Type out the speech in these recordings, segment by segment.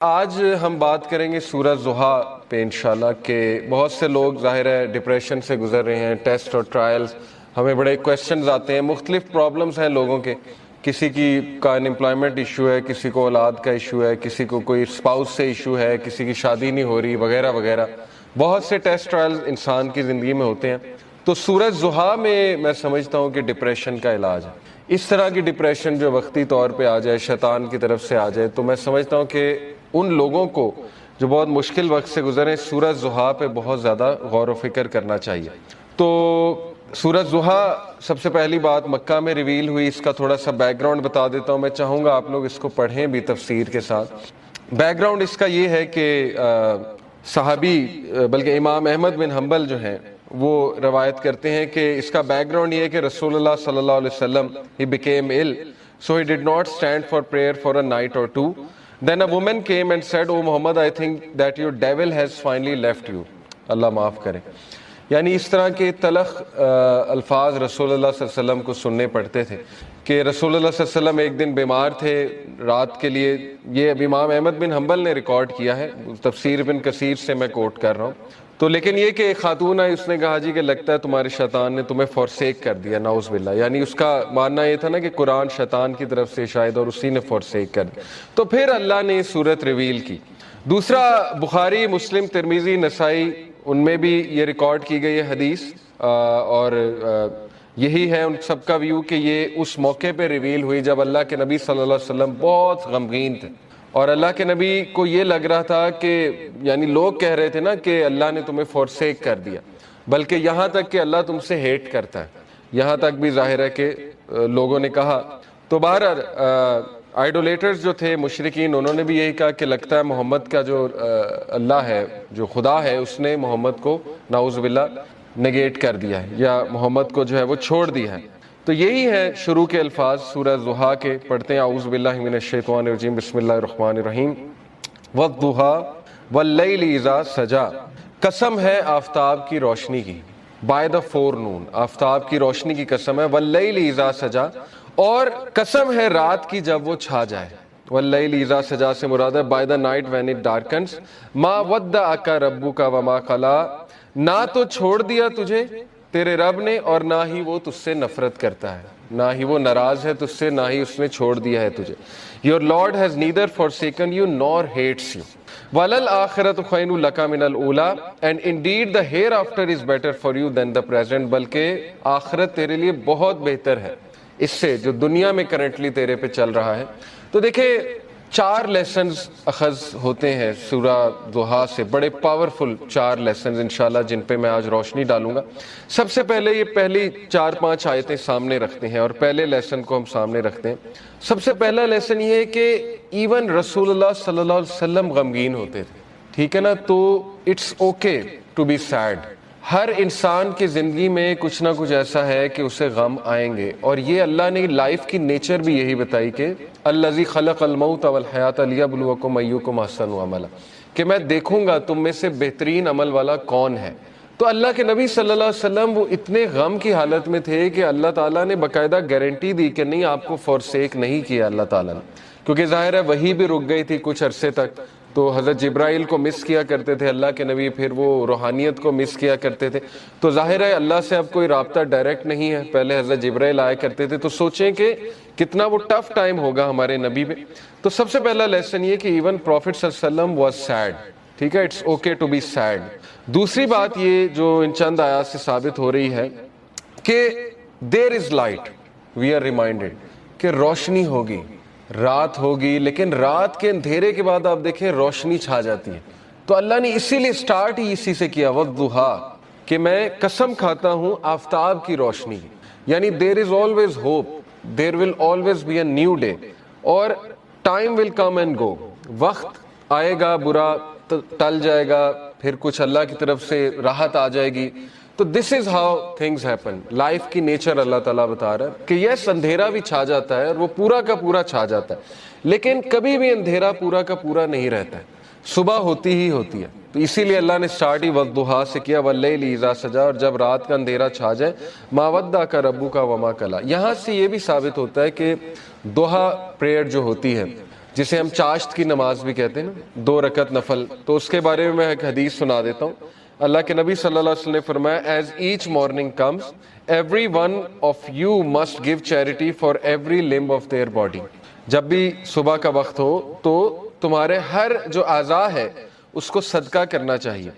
آج ہم بات کریں گے سورہ ضحیٰ پہ انشاءاللہ کہ بہت سے لوگ ظاہر ہے ڈپریشن سے گزر رہے ہیں، ٹیسٹ اور ٹرائلز، ہمیں بڑے کویسچنز آتے ہیں، مختلف پرابلمز ہیں لوگوں کے، کسی کا انمپلائمنٹ ایشو ہے، کسی کو اولاد کا ایشو ہے، کسی کو کوئی اسپاؤس سے ایشو ہے، کسی کی شادی نہیں ہو رہی وغیرہ وغیرہ، بہت سے ٹیسٹ ٹرائلز انسان کی زندگی میں ہوتے ہیں۔ تو سورہ ضحیٰ میں سمجھتا ہوں کہ ڈپریشن کا علاج ہے۔ اس طرح کی ڈپریشن جو وقتی طور پہ آ جائے، شیطان کی طرف سے آ جائے، تو میں سمجھتا ہوں کہ ان لوگوں کو جو بہت مشکل وقت سے گزرے سورہ ضحیٰ پہ بہت زیادہ غور و فکر کرنا چاہیے۔ تو سورہ ضحیٰ سب سے پہلی بات مکہ میں ریویل ہوئی، اس کا تھوڑا سا بیک گراؤنڈ بتا دیتا ہوں، میں چاہوں گا آپ لوگ اس کو پڑھیں بھی تفسیر کے ساتھ۔ بیک گراؤنڈ اس کا یہ ہے کہ صحابی بلکہ امام احمد بن حنبل جو ہیں وہ روایت کرتے ہیں کہ اس کا بیک گراؤنڈ یہ ہے کہ رسول اللہ صلی اللہ علیہ وسلم he became ill so he did not stand for prayer for a night or two. Then a woman came and said, "Oh Muhammad, I think that your devil has finally left you." اللہ معاف کرے۔ یعنی اس طرح کے تلخ الفاظ رسول اللہ صلی اللہ علیہ وسلم کو سننے پڑتے تھے کہ رسول اللہ صلی اللہ علیہ وسلم ایک دن بیمار تھے رات کے لیے۔ یہ اب امام احمد بن حنبل نے ریکارڈ کیا ہے، تفسیر ابن کثیر سے میں کوٹ کر رہا ہوں۔ تو لیکن یہ کہ ایک خاتون آئی، اس نے کہا جی کہ لگتا ہے تمہارے شیطان نے تمہیں فورسیک کر دیا، نعوذ باللہ۔ یعنی اس کا ماننا یہ تھا نا کہ قرآن شیطان کی طرف سے شاید اور اسی نے فورسیک کر دیا، تو پھر اللہ نے یہ صورت ریویل کی۔ دوسرا بخاری، مسلم، ترمذی، نسائی، ان میں بھی یہ ریکارڈ کی گئی ہے حدیث، اور یہی ہے ان سب کا ویو کہ یہ اس موقع پہ ریویل ہوئی جب اللہ کے نبی صلی اللہ علیہ وسلم بہت غمگین تھے، اور اللہ کے نبی کو یہ لگ رہا تھا کہ یعنی لوگ کہہ رہے تھے نا کہ اللہ نے تمہیں فورسیک کر دیا، بلکہ یہاں تک کہ اللہ تم سے ہیٹ کرتا ہے، یہاں تک بھی ظاہر ہے کہ لوگوں نے کہا۔ تو بہرحال آئیڈولیٹرز جو تھے مشرکین، انہوں نے بھی یہی کہا کہ لگتا ہے محمد کا جو اللہ ہے، جو خدا ہے، اس نے محمد کو نعوذ باللہ نگیٹ کر دیا ہے، یا محمد کو جو ہے وہ چھوڑ دیا ہے۔ تو یہی ہے شروع کے الفاظ سورہ ضحیٰ کے، پڑھتے ہیں اعوذ باللہ من الشیطان الرجیم، بسم اللہ الرحمن الرحیم۔ والضحیٰ واللیل اذا سجا، قسم ہے آفتاب کی روشنی کی، بائی دا فور نون، آفتاب کی روشنی کی قسم ہے، واللیل اذا سجا، اور قسم ہے رات کی جب وہ چھا جائے۔ واللیل اذا سجا سے مراد ہے by the night when it darkness, ما ودعک ربک وما قلی، نہ تو چھوڑ دیا تجھے تیرے رب نے اور نہ ہی وہ تجھ سے نفرت کرتا ہے، نہ ہی وہ ناراض ہے تجھ سے، نہ ہی اس نے چھوڑ دیا ہے تجھے۔ Your Lord has neither forsaken you nor hates you. وَلَلْآخِرَةُ خَيْرٌ لَكَ مِنَ الْأُولَىٰ، and indeed the hereafter is better for you than the present، بلکہ آخرت تیرے لیے بہت بہتر ہے اس سے جو دنیا میں کرنٹلی تیرے پہ چل رہا ہے۔ تو دیکھیں 4 لیسنز اخذ ہوتے ہیں سورہ ضحیٰ سے، بڑے پاورفل 4 لیسنز انشاءاللہ جن پہ میں آج روشنی ڈالوں گا۔ سب سے پہلے یہ پہلی 4-5 آیتیں سامنے رکھتے ہیں اور پہلے لیسن کو ہم سامنے رکھتے ہیں۔ سب سے پہلا لیسن یہ ہے کہ ایون رسول اللہ صلی اللہ علیہ وسلم غمگین ہوتے تھے، ٹھیک ہے نا، تو it's okay to be sad. ہر انسان کی زندگی میں کچھ نہ کچھ ایسا ہے کہ اسے غم آئیں گے، اور یہ اللہ نے لائف کی نیچر بھی یہی بتائی کہ الذی خلق الموت والحیات لیبلوکم ایکم احسن عملا، کہ میں دیکھوں گا تم میں سے بہترین عمل والا کون ہے۔ تو اللہ کے نبی صلی اللہ علیہ وسلم وہ اتنے غم کی حالت میں تھے کہ اللہ تعالیٰ نے باقاعدہ گارنٹی دی کہ نہیں، آپ کو فورسیک نہیں کیا اللہ تعالیٰ نے، کیونکہ ظاہر ہے وہی بھی رک گئی تھی کچھ عرصے تک، تو حضرت جبرائیل کو مس کیا کرتے تھے اللہ کے نبی، پھر وہ روحانیت کو مس کیا کرتے تھے، تو ظاہر ہے اللہ سے اب کوئی رابطہ ڈائریکٹ نہیں ہے، پہلے حضرت جبرائیل آیا کرتے تھے، تو سوچیں کہ کتنا وہ ٹف ٹائم ہوگا ہمارے نبی پہ۔ تو سب سے پہلا لیسن یہ کہ ایون پروفٹ صلی اللہ علیہ وسلم واز سیڈ، ٹھیک ہے، it's okay to be said. دوسری بات یہ جو ان چند آیات سے ثابت ہو رہی ہے کہ there is light, we are reminded کہ روشنی ہوگی، رات ہوگی، لیکن رات کے اندھیرے کے بعد آپ دیکھیں روشنی چھا جاتی ہے۔ تو اللہ نے اسی لیے سٹارٹ ہی اسی سے کیا، والضحیٰ، کہ میں قسم کھاتا ہوں آفتاب کی روشنی، یعنی there is always hope, there will always be a new day, اور time will come and go, وقت آئے گا، برا ٹل جائے گا، پھر کچھ اللہ کی طرف سے راحت آ جائے گی۔ تو this is how things happen, life کی نیچر اللہ تعالیٰ بتا رہا ہے کہ یس اندھیرا بھی چھا جاتا ہے اور وہ پورا کا پورا چھا جاتا ہے، لیکن کبھی بھی اندھیرا پورا کا پورا نہیں رہتا ہے، صبح ہوتی ہی ہوتی ہے۔ تو اسی لیے اللہ نے سٹارٹ ہی والضحیٰ سے کیا، واللیل اذا سجا، اور جب رات کا اندھیرا چھا جائے، ما ودعک ربک وما قلی۔ یہاں سے یہ بھی ثابت ہوتا ہے کہ ضحیٰ پریئر جو ہوتی ہے، جسے ہم چاشت کی نماز بھی کہتے ہیں نا، 2 رکعت نفل، تو اس کے بارے میں میں ایک حدیث سنا دیتا ہوں۔ اللہ کے نبی صلی اللہ علیہ وسلم نے فرمایا as each morning comes every one of you must give charity for every limb of their body. جب بھی صبح کا وقت ہو تو تمہارے ہر جو اعضاء ہے اس کو صدقہ کرنا چاہیے۔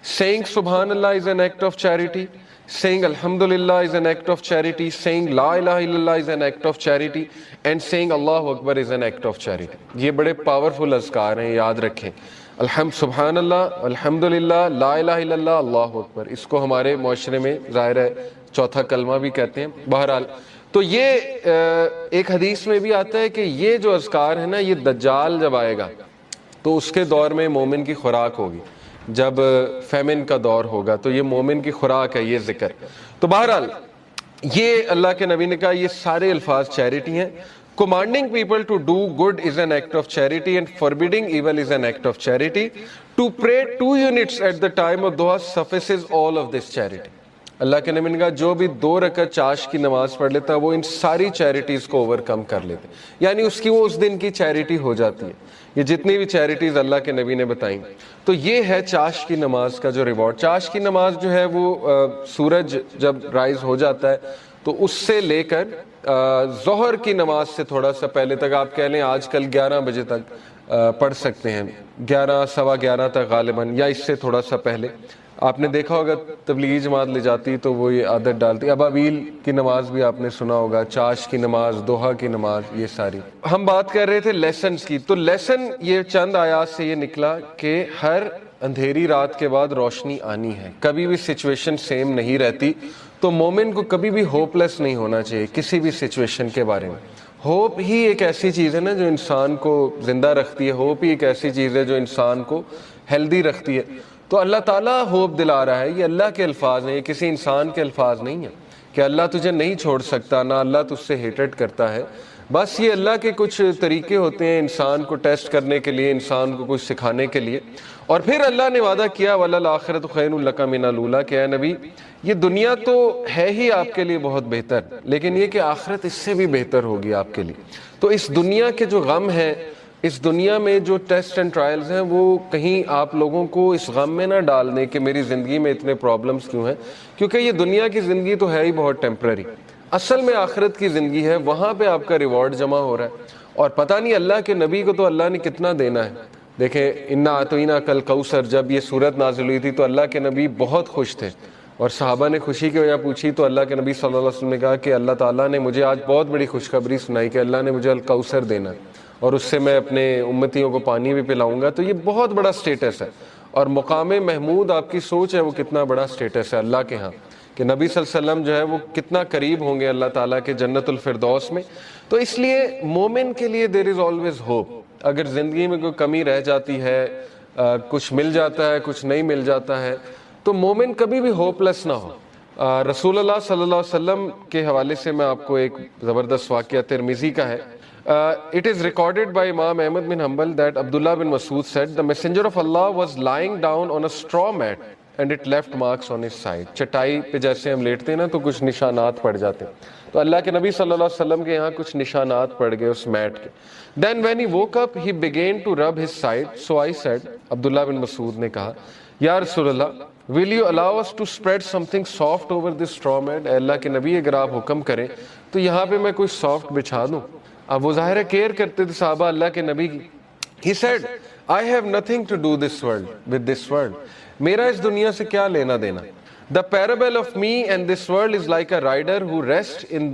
Saying سبحان اللہ is an act of charity, saying الحمدللہ is an act of charity, saying لا الہ الا اللہ is an act of charity, and saying Allah Akbar is an act of charity۔ یہ بڑے پاورفل اذکار ہیں، یاد رکھیں۔ سبحان اللہ، الحمدللہ، لا الہ الا اللہ، اللہ اکبر، اس کو ہمارے معاشرے میں ظاہر ہے چوتھا کلمہ بھی کہتے ہیں۔ بہرحال تو یہ ایک حدیث میں بھی آتا ہے کہ یہ جو اذکار ہے نا، یہ دجال جب آئے گا تو اس کے دور میں مومن کی خوراک ہوگی، جب فیمن کا دور ہوگا تو یہ مومن کی خوراک ہے یہ ذکر۔ تو بہرحال یہ اللہ کے نبی نے کہا یہ سارے الفاظ چیریٹی ہیں۔ Commanding people to do good is an act of charity and forbidding evil is an act of charity. To pray 2 units at the time of duha suffices all of this charity۔ اللہ کے نبی نے کہا جو بھی 2 رکعت چاش کی نماز پڑھ لیتا ہے وہ ان ساری چیریٹیز کو اوور کم کر لیتے ہیں، یعنی اس کی وہ اس دن کی چیریٹی ہو جاتی ہے۔ یہ جتنی بھی چیریٹیز اللہ کے نبی نے بتائیں، تو یہ ہے چاش کی نماز کا جو ریوارڈ۔ چاش کی نماز جو ہے وہ سورج جب رائز ہو جاتا ہے تو اس سے لے کر ظہر کی نماز سے تھوڑا سا پہلے تک، آپ کہہ لیں آج کل 11 بجے تک پڑھ سکتے ہیں، 11 سوا 11 تک غالباً، یا اس سے تھوڑا سا پہلے۔ آپ نے دیکھا ہوگا تبلیغی جماعت لے جاتی تو وہ یہ عادت ڈالتی۔ ابابیل کی نماز بھی آپ نے سنا ہوگا، چاش کی نماز، دوحہ کی نماز، یہ ساری۔ ہم بات کر رہے تھے لیسنز کی، تو لیسن یہ چند آیات سے یہ نکلا کہ ہر اندھیری رات کے بعد روشنی آنی ہے، کبھی بھی سچویشن سیم نہیں رہتی، تو مومن کو کبھی بھی ہوپ لیس نہیں ہونا چاہیے کسی بھی سچویشن کے بارے میں۔ ہوپ ہی ایک ایسی چیز ہے نا جو انسان کو زندہ رکھتی ہے، ہوپ ہی ایک ایسی چیز ہے جو انسان کو ہیلدی رکھتی ہے۔ تو اللہ تعالیٰ ہوپ دلا رہا ہے، یہ اللہ کے الفاظ ہیں، یہ کسی انسان کے الفاظ نہیں ہیں کہ اللہ تجھے نہیں چھوڑ سکتا، نہ اللہ تجھ سے ہیٹڈ کرتا ہے۔ بس یہ اللہ کے کچھ طریقے ہوتے ہیں انسان کو ٹیسٹ کرنے کے لیے، انسان کو کچھ سکھانے کے لیے۔ اور پھر اللہ نے وعدہ کیا وَلَلْآخِرَةُ خَيْرٌ لَكَ مِنَ الْأُولَىٰ کہ اے نبی یہ دنیا تو ہے ہی آپ کے لیے بہت بہتر، لیکن یہ کہ آخرت اس سے بھی بہتر ہوگی آپ کے لیے۔ تو اس دنیا کے جو غم ہیں، اس دنیا میں جو ٹیسٹ اینڈ ٹرائلز ہیں، وہ کہیں آپ لوگوں کو اس غم میں نہ ڈال دیں کہ میری زندگی میں اتنے پرابلمز کیوں ہیں، کیونکہ یہ دنیا کی زندگی تو ہے ہی بہت ٹیمپرری۔ اصل میں آخرت کی زندگی ہے، وہاں پہ آپ کا ریوارڈ جمع ہو رہا ہے، اور پتہ نہیں اللہ کے نبی کو تو اللہ نے کتنا دینا ہے۔ دیکھیں انا اعطیناک الکوثر، جب یہ صورت نازل ہوئی تھی تو اللہ کے نبی بہت خوش تھے، اور صحابہ نے خوشی کی وجہ پوچھی تو اللہ کے نبی صلی اللہ علیہ وسلم نے کہا کہ اللہ تعالیٰ نے مجھے آج بہت بڑی خوشخبری سنائی کہ اللہ نے مجھے الکوثر دینا ہے، اور اس سے میں اپنے امتیوں کو پانی بھی پلاؤں گا۔ تو یہ بہت بڑا سٹیٹس ہے، اور مقام محمود آپ کی سوچ ہے وہ کتنا بڑا سٹیٹس ہے اللہ کے ہاں، کہ نبی صلی اللہ علیہ وسلم جو ہے وہ کتنا قریب ہوں گے اللہ تعالیٰ کے جنت الفردوس میں۔ تو اس لیے مومن کے لیے دیر از آلویز ہوپ۔ اگر زندگی میں کوئی کمی رہ جاتی ہے، کچھ مل جاتا ہے، کچھ نہیں مل جاتا ہے، تو مومن کبھی بھی ہوپ لیس نہ ہو۔ رسول اللہ صلی اللہ علیہ وسلم کے حوالے سے میں آپ کو ایک زبردست واقعہ ترمذی کا ہے۔ It is recorded by Imam Ahmad bin Hanbal that Abdullah bin Mas'ud said, the messenger of Allah was lying down on a straw mat and it left marks on his side۔ چٹائی پہ جیسے ہم لیٹتے ہیں نا تو کچھ نشانات پڑ جاتے ہیں، تو اللہ کے نبی صلی اللہ علیہ وسلم کے یہاں کچھ نشانات پڑ گئے اس میٹ کے۔ Then when he woke up he began to rub his side, so I said، عبداللہ بن مسعود نے کہا یا رسول اللہ will you allow us to spread something soft over this straw mat؟ اے اللہ کے نبی اگر آپ حکم کریں تو یہاں پہ میں کوئی سافٹ بچھا دوں۔ اب وہ ظاہر ہے کیئر کرتے تھے صحابہ اللہ کے نبی کی۔ He said, I have nothing to do with this world۔ میرا اس دنیا سے کیا لینا دینا۔ The parable of me and this world is like a rider who rests in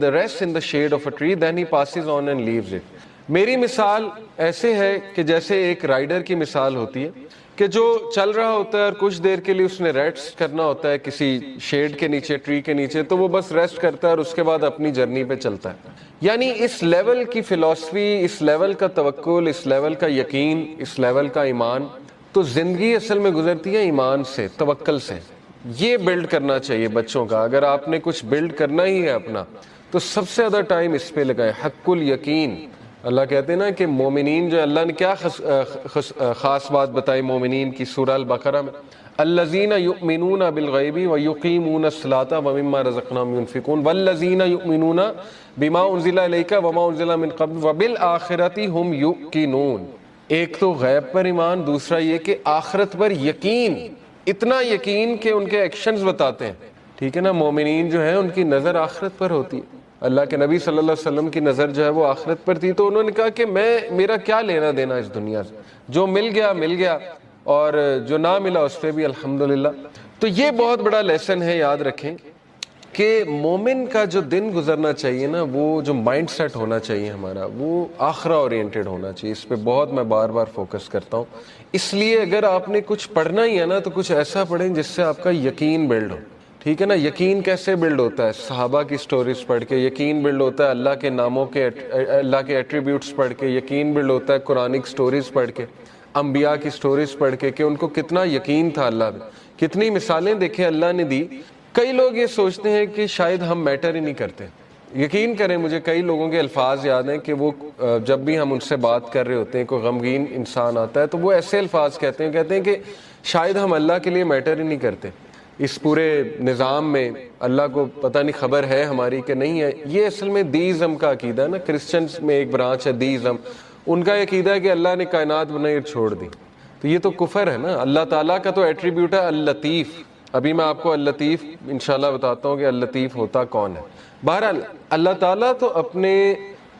the shade of a tree, then he passes on and leaves it۔ میری مثال ایسے ہے کہ جیسے ایک رائڈر کی مثال ہوتی ہے کہ جو چل رہا ہوتا ہے اور کچھ دیر کے لیے اس نے ریسٹ کرنا ہوتا ہے کسی شیڈ کے نیچے، ٹری کے نیچے، تو وہ بس ریسٹ کرتا ہے اور اس کے بعد اپنی جرنی پہ چلتا ہے۔ یعنی اس لیول کی فلسفی، اس لیول کا توکل، اس لیول کا یقین، اس لیول کا ایمان، تو زندگی اصل میں گزرتی ہے ایمان سے، توکل سے۔ یہ بلڈ کرنا چاہیے بچوں کا۔ اگر آپ نے کچھ بلڈ کرنا ہی ہے اپنا تو سب سے زیادہ ٹائم اس پہ لگائیں، حق الیقین۔ اللہ کہتے ہیں نا کہ مومنین جو اللہ نے کیا خاص بات بتائی مومنین کی سورہ البقرہ میں، الذین یؤمنون بالغیب ویقیمون الصلاۃ ومما رزقناہم ینفقون والذین یؤمنون بما انزل الیک وما انزل من قبل وبالآخرۃ ھم یوقنون۔ ایک تو غیب پر ایمان، دوسرا یہ کہ آخرت پر یقین، اتنا یقین کہ ان کے ایکشنز بتاتے ہیں، ٹھیک ہے نا۔ مومنین جو ہیں ان کی نظر آخرت پر ہوتی ہے، اللہ کے نبی صلی اللہ علیہ وسلم کی نظر جو ہے وہ آخرت پر تھی، تو انہوں نے کہا کہ میرا کیا لینا دینا اس دنیا سے، جو مل گیا مل گیا، اور جو نہ ملا اس پہ بھی الحمدللہ۔ تو یہ بہت بڑا لیسن ہے، یاد رکھیں کہ مومن کا جو دن گزرنا چاہیے نا، وہ جو مائنڈ سیٹ ہونا چاہیے ہمارا، وہ آخرہ اورینٹڈ ہونا چاہیے۔ اس پہ بہت میں بار بار فوکس کرتا ہوں، اس لیے اگر آپ نے کچھ پڑھنا ہی ہے نا تو کچھ ایسا پڑھیں جس سے آپ کا یقین بلڈ ہو، ٹھیک ہے نا۔ یقین کیسے بلڈ ہوتا ہے؟ صحابہ کی سٹوریز پڑھ کے یقین بلڈ ہوتا ہے، اللہ کے ناموں کے، اللہ کے ایٹریبیوٹس پڑھ کے یقین بلڈ ہوتا ہے، قرآنک سٹوریز پڑھ کے، انبیاء کی سٹوریز پڑھ کے کہ ان کو کتنا یقین تھا اللہ میں، کتنی مثالیں دیکھیں اللہ نے دی۔ کئی لوگ یہ سوچتے ہیں کہ شاید ہم میٹر ہی نہیں کرتے۔ یقین کریں مجھے کئی لوگوں کے الفاظ یاد ہیں کہ وہ جب بھی ہم ان سے بات کر رہے ہوتے ہیں، کوئی غمگین انسان آتا ہے تو وہ ایسے الفاظ کہتے ہیں کہ شاید ہم اللہ کے لیے میٹر ہی نہیں کرتے، اس پورے نظام میں اللہ کو پتہ نہیں خبر ہے ہماری کہ نہیں ہے۔ یہ اصل میں دیزم کا عقیدہ ہے نا، کرسچنز میں ایک برانچ ہے دیزم، ان کا عقیدہ ہے کہ اللہ نے کائنات بنائی اور چھوڑ دی، تو یہ تو کفر ہے نا۔ اللہ تعالیٰ کا تو ایٹریبیوٹ ہے اللطیف، ابھی میں آپ کو اللطیف انشاءاللہ بتاتا ہوں کہ اللطیف ہوتا کون ہے۔ بہرحال اللہ تعالیٰ تو اپنے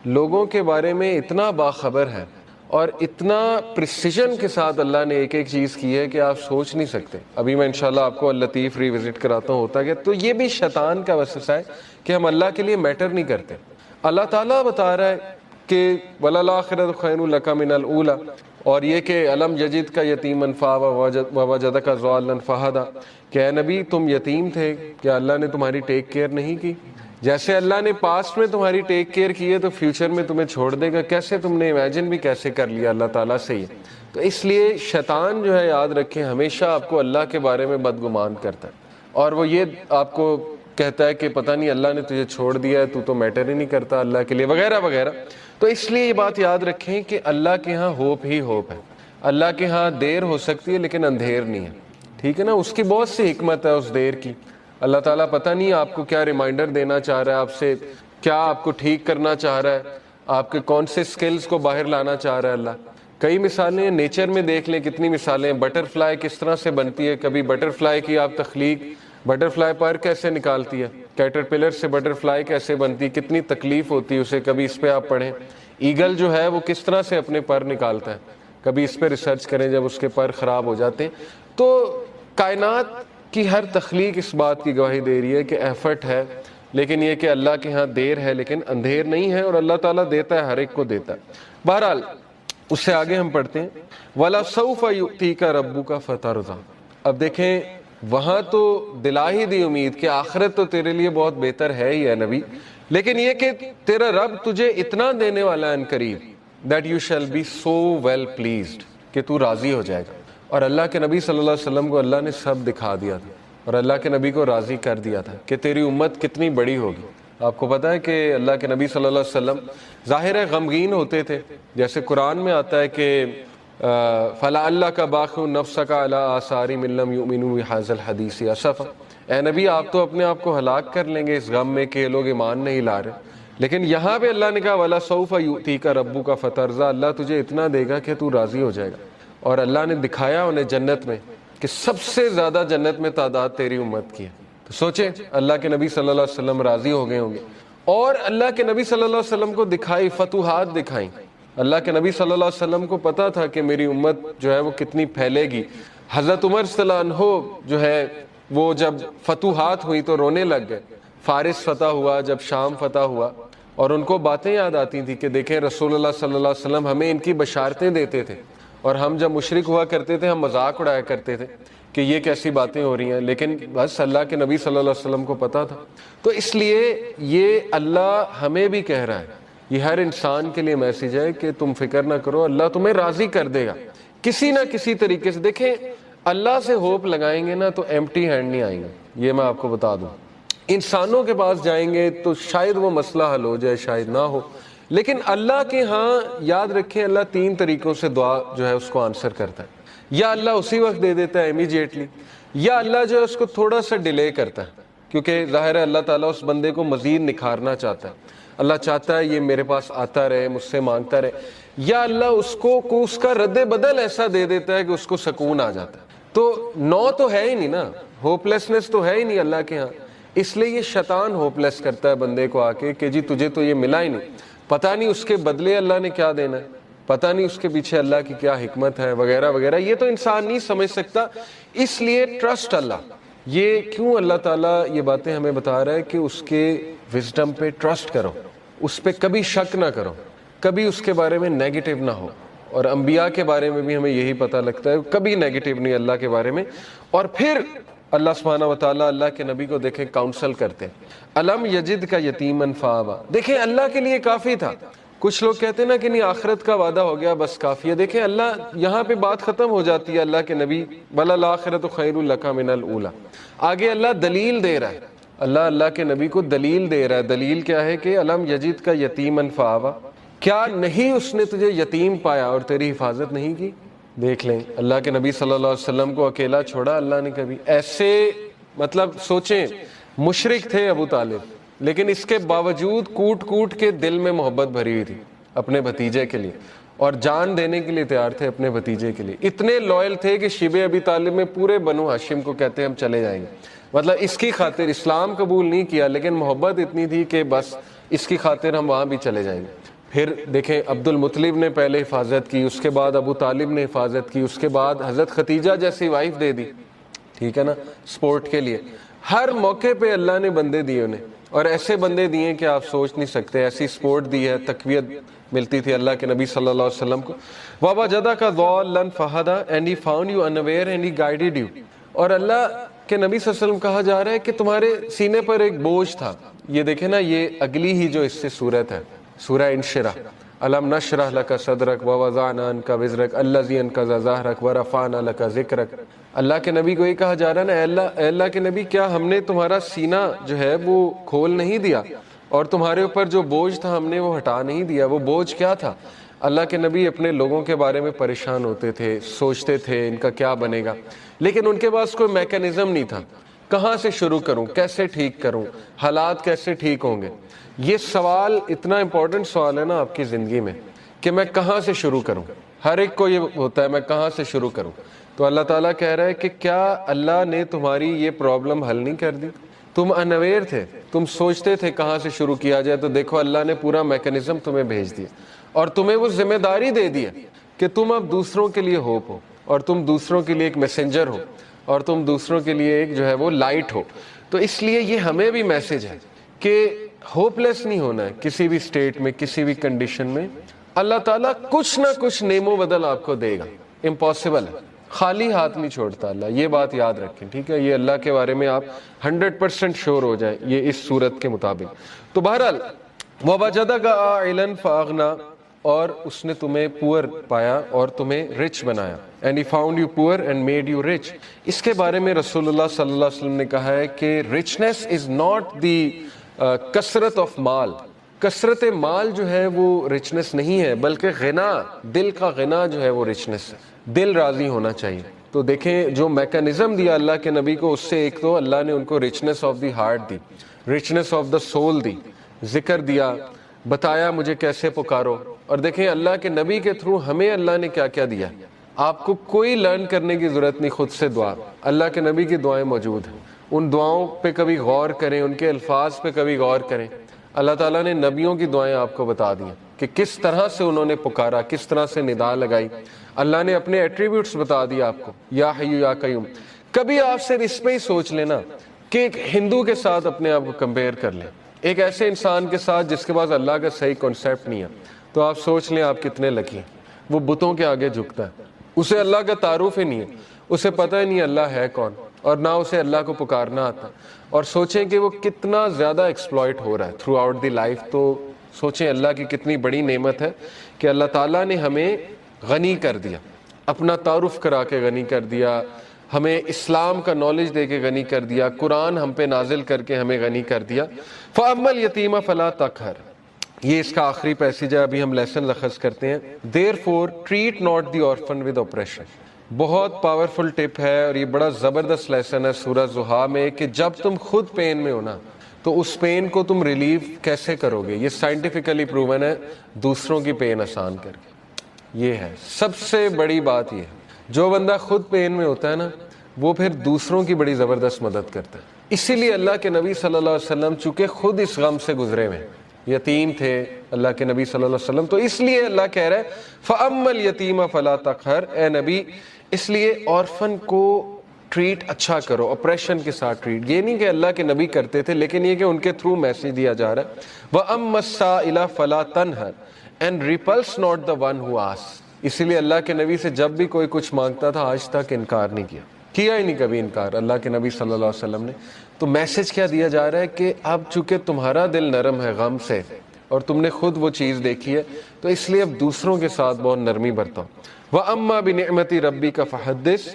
لوگوں کے بارے میں اتنا باخبر ہے اور اتنا پریسیجن کے ساتھ اللہ نے ایک ایک چیز کی ہے کہ آپ سوچ نہیں سکتے۔ ابھی میں انشاءاللہ آپ کو اللطیف ریوزٹ کراتا ہوں ہوتا کیا۔ تو یہ بھی شیطان کا وسوسہ ہے کہ ہم اللہ کے لیے میٹر نہیں کرتے۔ اللہ تعالیٰ بتا رہا ہے کہ وَلَلْآخِرَةُ خَيْرٌ لَكَ مِنَ الْأُولَىٰ، اور یہ کہ الم یجد کا یتیما فآویٰ ووجدک ضالا فہدیٰ، کہ اے نبی تم یتیم تھے، کیا اللہ نے تمہاری ٹیک کیئر نہیں کی؟ جیسے اللہ نے پاسٹ میں تمہاری ٹیک کیئر کی ہے تو فیوچر میں تمہیں چھوڑ دے گا، کیسے تم نے امیجن بھی کیسے کر لیا اللہ تعالیٰ سے ہی۔ تو اس لیے شیطان جو ہے یاد رکھیں ہمیشہ آپ کو اللہ کے بارے میں بدگمان کرتا ہے، اور وہ یہ آپ کو کہتا ہے کہ پتہ نہیں اللہ نے تجھے چھوڑ دیا ہے، تو تو میٹر ہی نہیں کرتا اللہ کے لیے، وغیرہ وغیرہ۔ تو اس لیے یہ بات یاد رکھیں کہ اللہ کے ہاں ہوپ ہی ہوپ ہے، اللہ کے ہاں دیر ہو سکتی ہے لیکن اندھیر نہیں ہے، ٹھیک ہے نا۔ اس کی بہت سی حکمت ہے اس دیر کی۔ اللہ تعالیٰ پتہ نہیں آپ کو کیا ریمائنڈر دینا چاہ رہا ہے آپ سے، کیا آپ کو ٹھیک کرنا چاہ رہا ہے، آپ کے کون سے سکلز کو باہر لانا چاہ رہا ہے اللہ۔ کئی مثالیں نیچر میں دیکھ لیں، کتنی مثالیں، بٹر فلائی کس طرح سے بنتی ہے، کبھی بٹر فلائی کی آپ تخلیق، بٹر فلائی پر کیسے نکالتی ہے، کیٹر پلر سے بٹر فلائی کیسے بنتی، کتنی تکلیف ہوتی ہے اسے، کبھی اس پہ آپ پڑھیں۔ ایگل جو ہے وہ کس طرح سے اپنے پر نکالتا ہے، کبھی اس پہ ریسرچ کریں جب اس کے پر خراب ہو جاتے ہیں۔ تو کائنات کی ہر تخلیق اس بات کی گواہی دے رہی ہے کہ ایفرٹ ہے، لیکن یہ کہ اللہ کے ہاں دیر ہے لیکن اندھیر نہیں ہے، اور اللہ تعالیٰ دیتا ہے، ہر ایک کو دیتا ہے۔ بہرحال اس سے آگے ہم پڑھتے ہیں وَلَسَوْفَ يُؤْتِيكَ رَبُّكَ فَتَرْضَىٰ۔ اب دیکھیں وہاں تو دلا ہی دی امید کہ آخرت تو تیرے لیے بہت بہتر ہے ہی ہے نبی، لیکن یہ کہ تیرا رب تجھے اتنا دینے والا ہے ان قریب that you shall be so well pleased، کہ تو راضی ہو جائے گا۔ اور اللہ کے نبی صلی اللہ علیہ وسلم کو اللہ نے سب دکھا دیا تھا، اور اللہ کے نبی کو راضی کر دیا تھا کہ تیری امت کتنی بڑی ہوگی۔ آپ کو پتہ ہے کہ اللہ کے نبی صلی اللہ علیہ وسلم ظاہر ہے غمگین ہوتے تھے، جیسے قرآن میں آتا ہے کہ فَلَعَلَّكَ بَاخِعٌ نَفْسَكَ عَلَىٰ آثَارِهِمْ إِن لَّمْ يُؤْمِنُوا بِهَٰذَا الْحَدِيثِ أَسَفًا۔ اے نبی آپ تو اپنے آپ کو ہلاک کر لیں گے اس غم میں کہ یہ لوگ ایمان نہیں لا رہے، لیکن یہاں پہ اللہ نے کہا وَلَسَوْفَ يُؤْتِيكَ رَبُّكَ فَتَرْضَىٰ، اللہ تجھے اتنا دے گا کہ تو راضی ہو جائے گا۔ اور اللہ نے دکھایا انہیں جنت میں کہ سب سے زیادہ جنت میں تعداد تیری امت کی ہے۔ تو سوچیں اللہ کے نبی صلی اللہ علیہ وسلم راضی ہو گئے ہوں گے، اور اللہ کے نبی صلی اللہ علیہ وسلم کو دکھائی، فتوحات دکھائیں۔ اللہ کے نبی صلی اللہ علیہ وسلم کو پتا تھا کہ میری امت جو ہے وہ کتنی پھیلے گی۔ حضرت عمر صلی اللہ عنہ جو ہے وہ جب فتوحات ہوئی تو رونے لگ گئے، فارس فتح ہوا، جب شام فتح ہوا، اور ان کو باتیں یاد آتی تھیں کہ دیکھیں رسول اللہ صلی اللہ علیہ وسلم ہمیں ان کی بشارتیں دیتے تھے، اور ہم جب مشرک ہوا کرتے تھے ہم مذاق اڑایا کرتے تھے کہ یہ کیسی باتیں ہو رہی ہیں، لیکن بس اللہ کے نبی صلی اللہ علیہ وسلم کو پتا تھا۔ تو اس لیے یہ اللہ ہمیں بھی کہہ رہا ہے، یہ ہر انسان کے لیے میسیج ہے کہ تم فکر نہ کرو، اللہ تمہیں راضی کر دے گا کسی نہ کسی طریقے سے۔ دیکھیں اللہ سے ہوپ لگائیں گے نا تو ایمٹی ہینڈ نہیں آئیں گے، یہ میں آپ کو بتا دوں۔ انسانوں کے پاس جائیں گے تو شاید وہ مسئلہ حل ہو جائے، شاید نہ ہو، لیکن اللہ کے ہاں یاد رکھیں اللہ 3 طریقوں سے دعا جو ہے اس کو آنسر کرتا ہے. یا اللہ اسی وقت دے دیتا ہے امیجیٹلی, یا اللہ جو ہے اس کو تھوڑا سا ڈیلے کرتا ہے, کیونکہ ظاہر ہے اللہ تعالیٰ اس بندے کو مزید نکھارنا چاہتا ہے. اللہ چاہتا ہے یہ میرے پاس آتا رہے, مجھ سے مانگتا رہے. یا اللہ اس کو اس کا رد بدل ایسا دے دیتا ہے کہ اس کو سکون آ جاتا ہے. تو 9 تو ہے ہی نہیں نا, ہوپلیسنس تو ہے ہی نہیں اللہ کے ہاں. اس لیے یہ شیطان ہوپلیس کرتا ہے بندے کو آ کے کہ جی تجھے تو یہ ملا ہی نہیں, پتہ نہیں اس کے بدلے اللہ نے کیا دینا ہے, پتہ نہیں اس کے پیچھے اللہ کی کیا حکمت ہے وغیرہ وغیرہ. یہ تو انسان نہیں سمجھ سکتا. اس لیے ٹرسٹ اللہ. یہ کیوں اللہ تعالیٰ یہ باتیں ہمیں بتا رہا ہے کہ اس کے وزڈم پہ ٹرسٹ کرو, اس پہ کبھی شک نہ کرو, کبھی اس کے بارے میں نیگیٹو نہ ہو. اور انبیاء کے بارے میں بھی ہمیں یہی پتہ لگتا ہے, کبھی نیگیٹو نہیں اللہ کے بارے میں. اور پھر اللہ سبحانہ و تعالیٰ اللہ کے نبی کو دیکھیں کاؤنسل کرتے ہیں. الم یجد کا یتیما فآویٰ, دیکھیں اللہ کے لیے کافی تھا. کچھ لوگ کہتے ہیں نا کہ نہیں آخرت کا وعدہ ہو گیا بس کافی ہے. دیکھیں اللہ یہاں پہ بات ختم ہو جاتی ہے اللہ کے نبی, وَلَلْآخِرَةُ خَيْرٌ لَكَ مِنَ الْأُولَىٰ. آگے اللہ دلیل دے رہا ہے, اللہ کے نبی کو دلیل دے رہا ہے. دلیل کیا ہے کہ الم یجد کا یتیما فآویٰ, کیا نہیں اس نے تجھے یتیم پایا اور تیری حفاظت نہیں کی. دیکھ لیں اللہ کے نبی صلی اللہ علیہ وسلم کو اکیلا چھوڑا اللہ نے کبھی. ایسے مطلب سوچیں, مشرک تھے ابو طالب, لیکن اس کے باوجود کوٹ کوٹ کے دل میں محبت بھری ہوئی تھی اپنے بھتیجے کے لیے, اور جان دینے کے لیے تیار تھے اپنے بھتیجے کے لیے. اتنے لوئل تھے کہ شیبہ ابی طالب میں پورے بنو ہاشم کو کہتے ہیں ہم چلے جائیں گے. مطلب اس کی خاطر اسلام قبول نہیں کیا, لیکن محبت اتنی تھی کہ بس اس کی خاطر ہم وہاں بھی چلے جائیں گے. پھر دیکھیں عبد المطلب نے پہلے حفاظت کی, اس کے بعد ابو طالب نے حفاظت کی, اس کے بعد حضرت ختیجہ جیسی وائف دے دی, ٹھیک ہے نا, سپورٹ کے لیے. ہر موقع پہ اللہ نے بندے دیے انہیں, اور ایسے بندے دیے کہ آپ سوچ نہیں سکتے. ایسی سپورٹ دی ہے, تقویت ملتی تھی اللہ کے نبی صلی اللہ علیہ وسلم کو. وَوَجَدَكَ ضَالًّا فَهَدَىٰ, and he found you unaware and he guided you. اور اللہ کے نبی صلی اللہ علیہ وسلم کہا جا رہا ہے کہ تمہارے سینے پر ایک بوجھ تھا. یہ دیکھیں نا, یہ اگلی ہی جو اس سے صورت ہے, سورہ انشراح. الم نشرح لک صدرک ووضعنا عنک وزرک الذی انقض ظہرک ورفعنا لک ذکرک. اللہ کے نبی کو یہ کہا جا رہا ہے نا, اے اللہ کے نبی کیا ہم نے تمہارا سینہ جو ہے وہ کھول نہیں دیا, اور تمہارے اوپر جو بوجھ تھا ہم نے وہ ہٹا نہیں دیا. وہ بوجھ کیا تھا؟ اللہ کے نبی اپنے لوگوں کے بارے میں پریشان ہوتے تھے, سوچتے تھے ان کا کیا بنے گا, لیکن ان کے پاس کوئی میکینزم نہیں تھا. کہاں سے شروع کروں, کیسے ٹھیک کروں, حالات کیسے ٹھیک ہوں گے. یہ سوال اتنا امپورٹنٹ سوال ہے نا آپ کی زندگی میں کہ میں کہاں سے شروع کروں. ہر ایک کو یہ ہوتا ہے میں کہاں سے شروع کروں. تو اللہ تعالیٰ کہہ رہا ہے کہ کیا اللہ نے تمہاری یہ پرابلم حل نہیں کر دی؟ تم انویر تھے, تم سوچتے تھے کہاں سے شروع کیا جائے, تو دیکھو اللہ نے پورا میکینزم تمہیں بھیج دیا, اور تمہیں وہ ذمہ داری دے دی ہے کہ تم اب دوسروں کے لیے ہوپ ہو, اور تم دوسروں کے لیے ایک میسنجر ہو, اور تم دوسروں کے لیے ایک جو ہے وہ لائٹ ہو. تو اس لیے یہ ہمیں بھی میسج ہے کہ ہوپ لیس نہیں ہونا ہے کسی بھی سٹیٹ میں, کسی بھی کنڈیشن میں. اللہ تعالیٰ کچھ نہ کچھ نعم و بدل آپ کو دے گا, امپاسبل ہے, خالی ہاتھ نہیں چھوڑتا اللہ, یہ بات یاد رکھیں, ٹھیک ہے. یہ اللہ کے بارے میں آپ 100% شور ہو جائیں یہ اس صورت کے مطابق. تو بہرحال وَوَجَدَكَ عَائِلًا فَأَغْنَىٰ, اور اس نے تمہیں پور پایا اور تمہیں رچ بنایا. and he found you poor and made you rich. اس کے بارے میں رسول اللہ صلی اللہ علیہ وسلم نے کہا ہے کہ richness is not the کثرت آف مال. کثرت مال جو ہے وہ رچنس نہیں ہے, بلکہ غنا, دل کا غنا جو ہے وہ رچنس ہے. دل راضی ہونا چاہیے. تو دیکھیں جو میکانزم دیا اللہ کے نبی کو, اس سے ایک تو اللہ نے ان کو رچنس آف دی ہارٹ دی, رچنس آف دا سول دی, ذکر دیا, بتایا مجھے کیسے پکارو. اور دیکھیں اللہ کے نبی کے تھرو ہمیں اللہ نے کیا کیا دیا. آپ کو کوئی لرن کرنے کی ضرورت نہیں, خود سے دعا, اللہ کے نبی کی دعائیں موجود ہیں. ان دعاؤں پہ کبھی غور کریں, ان کے الفاظ پہ کبھی غور کریں. اللہ تعالیٰ نے نبیوں کی دعائیں آپ کو بتا دی کہ کس طرح سے انہوں نے پکارا, کس طرح سے ندا لگائی. اللہ نے اپنے ایٹریبیوٹس بتا دیا آپ کو, یا حیو یا قیوم. کبھی آپ سے اس پہ ہی سوچ لینا کہ ایک ہندو کے ساتھ اپنے آپ کو کمپیئر کر لیں, ایک ایسے انسان کے ساتھ جس کے پاس اللہ کا صحیح کانسیپٹ نہیں ہے, تو آپ سوچ لیں آپ کتنے لکی ہیں. وہ بتوں کے آگے جھکتا ہے, اسے اللہ کا تعارف ہی نہیں ہے, اسے پتہ ہی نہیں اللہ ہے کون, اور نہ اسے اللہ کو پکارنا آتا. اور سوچیں کہ وہ کتنا زیادہ ایکسپلائٹ ہو رہا ہے تھرو آؤٹ دی لائف. تو سوچیں اللہ کی کتنی بڑی نعمت ہے کہ اللہ تعالیٰ نے ہمیں غنی کر دیا, اپنا تعارف کرا کے غنی کر دیا, ہمیں اسلام کا نالج دے کے غنی کر دیا, قرآن ہم پہ نازل کر کے ہمیں غنی کر دیا. فَأَمَّا الْيَتِيمَ فَلَا تَقْهَرْ, یہ اس کا آخری پیسیج ہے، ابھی ہم لیسن اخذ کرتے ہیں. Therefore treat not the orphan with oppression. بہت پاورفل ٹپ ہے اور یہ بڑا زبردست لیسن ہے سورہ زحا میں کہ جب تم خود پین میں ہو نا تو اس پین کو تم ریلیو کیسے کرو گے. یہ سائنٹیفکلی پروون ہے، دوسروں کی پین آسان کر کے. یہ ہے سب سے بڑی بات. یہ جو بندہ خود پین میں ہوتا ہے نا وہ پھر دوسروں کی بڑی زبردست مدد کرتا ہے. اسی لیے اللہ کے نبی صلی اللہ علیہ وسلم چونکہ خود اس غم سے گزرے ہوئے، یتیم تھے اللہ کے نبی صلی اللہ علیہ وسلم، تو اس لیے اللہ کہہ رہا ہے فَأَمَّا الْيَتِيمَ فَلَا تَقْهَرْ، اے نبی اس لیے آرفن کو ٹریٹ اچھا کرو، اپریشن کے ساتھ ٹریٹ. یہ نہیں کہ اللہ کے نبی کرتے تھے، لیکن یہ کہ ان کے تھرو میسج دیا جا رہا ہے. وَأَمَّا السَّائِلَ فَلَا تَنْهَرْ and repulse not the one who asks. اسی لیے اللہ کے نبی سے جب بھی کوئی کچھ مانگتا تھا آج تک انکار نہیں کیا ہی نہیں کبھی انکار اللہ کے نبی صلی اللہ علیہ وسلم نے. تو میسج کیا دیا جا رہا ہے کہ اب چونکہ تمہارا دل نرم ہے غم سے اور تم نے خود وہ چیز دیکھی ہے تو اس لیے اب دوسروں کے ساتھ بہت نرمی برتاؤ. وَأَمَّا بِنِعْمَةِ رَبِّكَ فَحَدِّثْ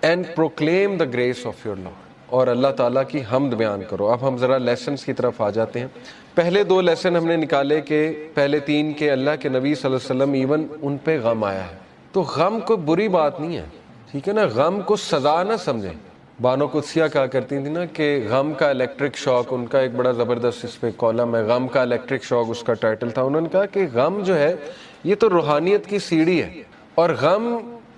and proclaim the grace of your Lord, اور اللہ تعالیٰ کی حمد بیان کرو. اب ہم ذرا لیسنز کی طرف آ جاتے ہیں. پہلے 2 لیسن ہم نے نکالے کہ پہلے 3 کے اللہ کے نبی صلی اللہ علیہ وسلم ایون ان پہ غم آیا ہے تو غم کوئی بری بات نہیں ہے، ٹھیک ہے نا. غم کو سزا نہ سمجھیں. بانو قدسیہ کہا کرتی تھی نا کہ غم کا الیکٹرک شاک، ان کا ایک بڑا زبردست اس پہ کالم ہے، غم کا الیکٹرک شاک اس کا ٹائٹل تھا. انہوں نے کہا کہ غم جو ہے یہ تو روحانیت کی سیڑھی ہے اور غم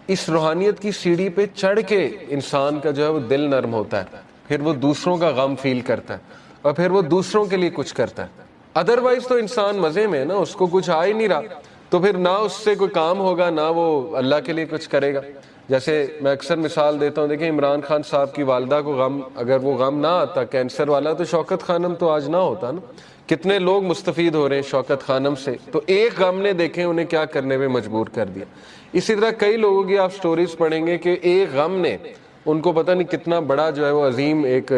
اس روحانیت کی سیڑھی پہ چڑھ کے انسان کا جو ہے وہ دل نرم ہوتا ہے، پھر وہ دوسروں کا غم فیل کرتا ہے اور پھر وہ دوسروں کے لیے کچھ کرتا ہے. ادروائز تو انسان مزے میں ہے نا، اس کو کچھ آ ہی نہیں رہا تو پھر نہ اس سے کوئی کام ہوگا نہ وہ اللہ کے لیے کچھ کرے گا. جیسے میں اکثر مثال دیتا ہوں، دیکھیں عمران خان صاحب کی والدہ کو غم، اگر وہ غم نہ آتا کینسر والا تو شوکت خانم تو آج نہ ہوتا نا. کتنے لوگ مستفید ہو رہے ہیں شوکت خانم سے، تو ایک غم نے دیکھیں انہیں کیا کرنے میں مجبور کر دیا. اسی طرح کئی لوگوں کی آپ سٹوریز پڑھیں گے کہ ایک غم نے ان کو پتہ نہیں کتنا بڑا جو ہے وہ عظیم ایک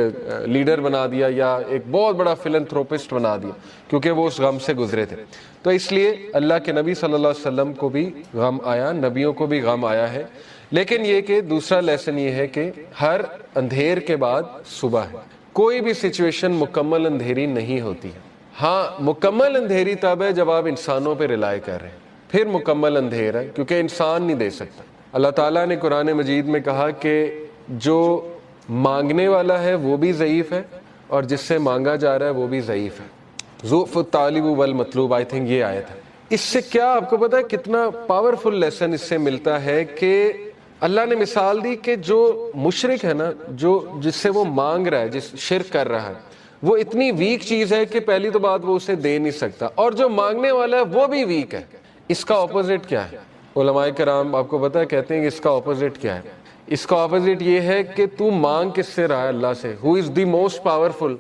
لیڈر بنا دیا یا ایک بہت بڑا فلنتھروپسٹ بنا دیا کیونکہ وہ اس غم سے گزرے تھے. تو اس لیے اللہ کے نبی صلی اللہ علیہ وسلم کو بھی غم آیا، نبیوں کو بھی غم آیا ہے. لیکن یہ کہ دوسرا لیسن یہ ہے کہ ہر اندھیر کے بعد صبح ہے. کوئی بھی سچویشن مکمل اندھیری نہیں ہوتی ہے. ہاں مکمل اندھیری تب ہے جب آپ انسانوں پہ رلائے کر رہے ہیں، پھر مکمل اندھیر ہے کیونکہ انسان نہیں دے سکتا. اللہ تعالیٰ نے قرآن مجید میں کہا کہ جو مانگنے والا ہے وہ بھی ضعیف ہے اور جس سے مانگا جا رہا ہے وہ بھی ضعیف ہے. ضعف الطالب والمطلوب، آئی تھنک یہ آیت ہے. اس سے کیا آپ کو پتا ہے کتنا پاورفل لیسن اس سے ملتا ہے کہ اللہ نے مثال دی کہ جو مشرک ہے نا، جو جس سے وہ مانگ رہا ہے، جس شرک کر رہا ہے، وہ اتنی ویک چیز ہے کہ پہلی تو بات وہ اسے دے نہیں سکتا، اور جو مانگنے والا ہے وہ بھی ویک ہے. اس کا اپوزٹ کیا ہے؟ علماء کرام آپ کو پتا ہے کہتے ہیں کہ اس کا اپوزٹ کیا ہے. اس کا اپوزٹ یہ ہے کہ تو مانگ کس سے رہا ہے؟ اللہ سے. ہو از دی موسٹ پاورفل.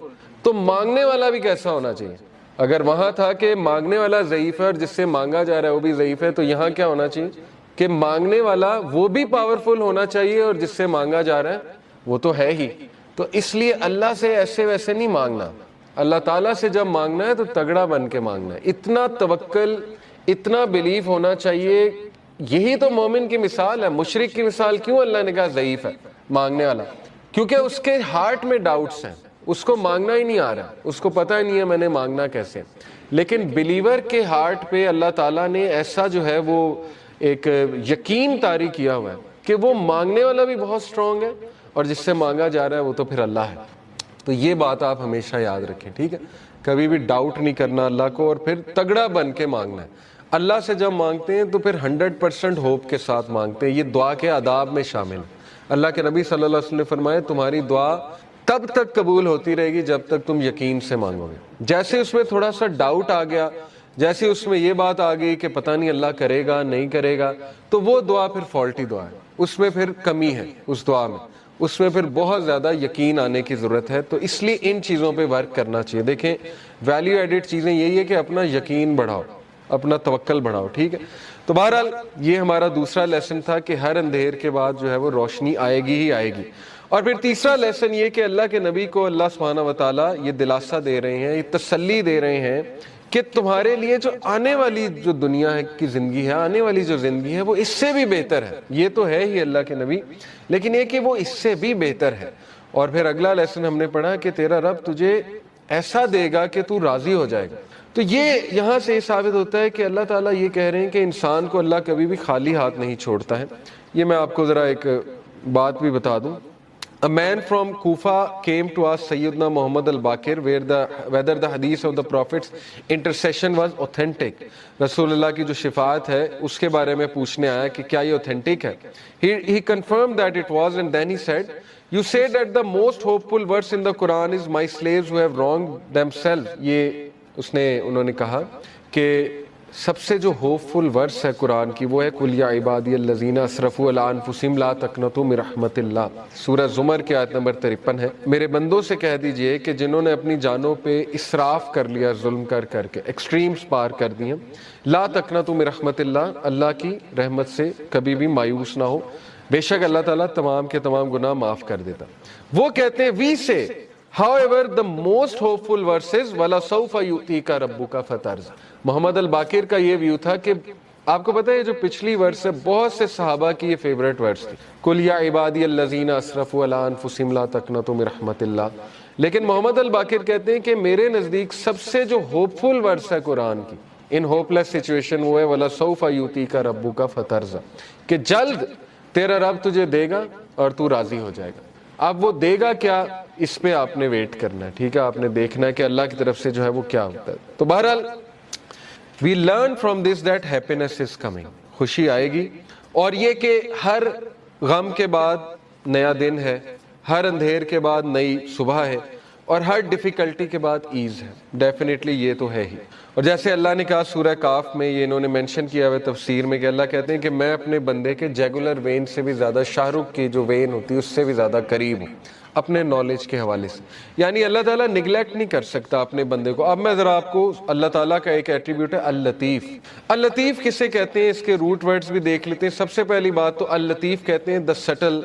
تو مانگنے والا بھی کیسا ہونا چاہیے؟ اگر وہاں تھا کہ مانگنے والا ضعیف ہے اور جس سے مانگا جا رہا ہے وہ بھی ضعیف ہے، تو یہاں کیا ہونا چاہیے کہ مانگنے والا وہ بھی پاورفل ہونا چاہیے اور جس سے مانگا جا رہا ہے وہ تو ہے ہی. تو اس لیے اللہ سے ایسے ویسے نہیں مانگنا. اللہ تعالیٰ سے جب مانگنا ہے تو تگڑا بن کے مانگنا ہے. اتنا توکل، اتنا بلیف ہونا چاہیے. یہی تو مومن کی مثال ہے. مشرک کی مثال کیوں اللہ نے کہا ضعیف ہے مانگنے والا؟ کیونکہ اس کے ہارٹ میں ڈاؤٹس ہیں، اس کو مانگنا ہی نہیں آ رہا، اس کو پتہ ہی نہیں ہے میں نے مانگنا کیسے. لیکن بلیور کے ہارٹ پہ اللہ تعالیٰ نے ایسا جو ہے وہ ایک یقین طاری کیا ہوا ہے کہ وہ مانگنے والا بھی بہت سٹرونگ ہے اور جس سے مانگا جا رہا ہے وہ تو پھر اللہ ہے. تو یہ بات آپ ہمیشہ یاد رکھیں، ٹھیک ہے؟ کبھی بھی ڈاؤٹ نہیں کرنا اللہ کو اور پھر تگڑا بن کے مانگنا ہے. اللہ سے جب مانگتے ہیں تو پھر 100% ہوپ کے ساتھ مانگتے ہیں. یہ دعا کے آداب میں شامل ہے. اللہ کے نبی صلی اللہ علیہ وسلم نے فرمایا تمہاری دعا تب تک قبول ہوتی رہے گی جب تک تم یقین سے مانگو گے. جیسے اس میں تھوڑا سا ڈاؤٹ آ گیا، جیسے اس میں یہ بات آ گئی کہ پتہ نہیں اللہ کرے گا نہیں کرے گا، تو وہ دعا پھر فالٹی دعا ہے. اس میں پھر کمی ہے، اس دعا میں اس میں پھر بہت زیادہ یقین آنے کی ضرورت ہے. تو اس لیے ان چیزوں پہ ورک کرنا چاہیے. دیکھیں ویلیو ایڈڈ چیزیں یہی ہے کہ اپنا یقین بڑھاؤ، اپنا توکل بڑھاؤ، ٹھیک ہے؟ تو بہرحال یہ ہمارا دوسرا لیسن تھا کہ ہر اندھیر کے بعد جو ہے وہ روشنی آئے گی ہی آئے گی. اور پھر تیسرا لیسن یہ کہ اللہ کے نبی کو اللہ سبحانہ وتعالیٰ یہ دلاسا دے رہے ہیں، یہ تسلی دے رہے ہیں کہ تمہارے لیے جو آنے والی جو دنیا کی زندگی ہے، آنے والی جو زندگی ہے وہ اس سے بھی بہتر ہے. یہ تو ہے ہی اللہ کے نبی، لیکن یہ کہ وہ اس سے بھی بہتر ہے. اور پھر اگلا لیسن ہم نے پڑھا کہ تیرا رب تجھے ایسا دے گا کہ تو راضی ہو جائے گا. تو یہ یہاں سے یہ ثابت ہوتا ہے کہ اللہ تعالیٰ یہ کہہ رہے ہیں کہ انسان کو اللہ کبھی بھی خالی ہاتھ نہیں چھوڑتا ہے. یہ میں آپ کو ذرا ایک بات بھی بتا دوں. A man from Kufa came to ask Sayyidina Muhammad al-Baqir whether the hadith of the Prophet's intercession was authentic. رسول اللہ کی جو شفاعت ہے اس کے بارے میں پوچھنے آیا کہ کیا یہ authentic ہے. He confirmed that it was, and then he said, you say that the most hopeful verse in the Quran is my slaves who have wronged themselves. یہ انہوں نے کہا کہ سب سے جو ہوپ فل ورس ہے قرآن کی وہ ہے قل یا عبادی الذین اسرفوا علی انفسہم لا تقنطوا من رحمت اللہ. سورہ زمر کی آیت نمبر 53 ہے. میرے بندوں سے کہہ دیجئے کہ جنہوں نے اپنی جانوں پہ اسراف کر لیا، ظلم کر کے ایکسٹریمز پار کر دی ہیں، لا تقنطوا من رحمت اللہ، اللہ کی رحمت سے کبھی بھی مایوس نہ ہو، بے شک اللہ تعالیٰ تمام کے تمام گناہ معاف کر دیتا. وہ کہتے ہیں وی سے however the most hopeful verses وَلَسَوْفَ يُؤْتِيكَ رَبُّكَ فَتَرْضَىٰ. محمد الباقر کا یہ ویو تھا کہ آپ کو پتہ ہے جو پچھلی ورس ہے بہت سے صحابہ کی یہ فیوریٹ ورس تھی، قُلْ يَا عِبَادِيَ الَّذِينَ أَسْرَفُوا عَلَىٰ أَنفُسِهِمْ لَا تَقْنَطُوا مِن رَحْمَتِ اللَّهِ. لیکن محمد الباقر کہتے ہیں کہ میرے نزدیک سب سے جو ہوپ فل ورس ہے قرآن کی ان ہوپ لیس سچویشن وہ ہے وَلَسَوْفَ يُؤْتِيكَ رَبُّكَ فَتَرْضَىٰ، کہ جلد تیرا رب تجھے دے گا اور تو راضی ہو جائے گا. اب وہ دے گا کیا، اس پہ آپ نے ویٹ کرنا ہے، ٹھیک ہے، آپ نے دیکھنا ہے کہ اللہ کی طرف سے جو ہے وہ کیا ہوتا ہے. تو بہرحال we learn from this that happiness is coming. خوشی آئے گی، اور یہ کہ ہر غم کے بعد نیا دن ہے، ہر اندھیر کے بعد نئی صبح ہے، اور ہر ڈیفیکلٹی کے بعد ایز ہے. ڈیفینیٹلی یہ تو ہے ہی. اور جیسے اللہ نے کہا سورہ کاف میں، یہ انہوں نے مینشن کیا ہوا تفسیر میں کہ اللہ کہتے ہیں کہ میں اپنے بندے کے جیگولر وین سے بھی زیادہ، شاہ رخ کی جو وین ہوتی ہے اس سے بھی زیادہ قریب ہوں اپنے نالج کے حوالے سے. یعنی اللہ تعالیٰ نگلیکٹ نہیں کر سکتا اپنے بندے کو. اب میں ذرا آپ کو اللہ تعالیٰ کا ایک ایٹریبیوٹ ہے اللطیف. اللطیف کسے کہتے ہیں، اس کے روٹ ورڈز بھی دیکھ لیتے ہیں. سب سے پہلی بات تو اللطیف کہتے ہیں the subtle,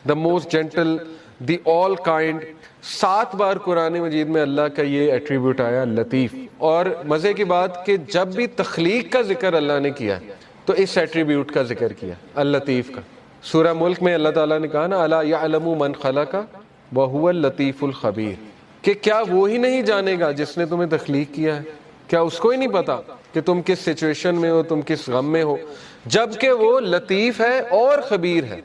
the most gentle, the all kind. 7 بار قرآن مجید میں اللہ کا یہ ایٹریبیوٹ آیا لطیف. اور مزے کی بات کہ جب بھی تخلیق کا ذکر اللہ نے کیا تو اس ایٹریبیوٹ کا ذکر کیا، اللطیف کا. سورہ ملک میں اللہ تعالیٰ نے کہا نا الا یعلم من خلق وہو اللطیف الخبیر، کہ کیا وہی نہیں جانے گا جس نے تمہیں تخلیق کیا ہے؟ کیا اس کو ہی نہیں پتا کہ تم کس سچویشن میں ہو، تم کس غم میں ہو؟ جبکہ وہ لطیف ہے اور خبیر ہے.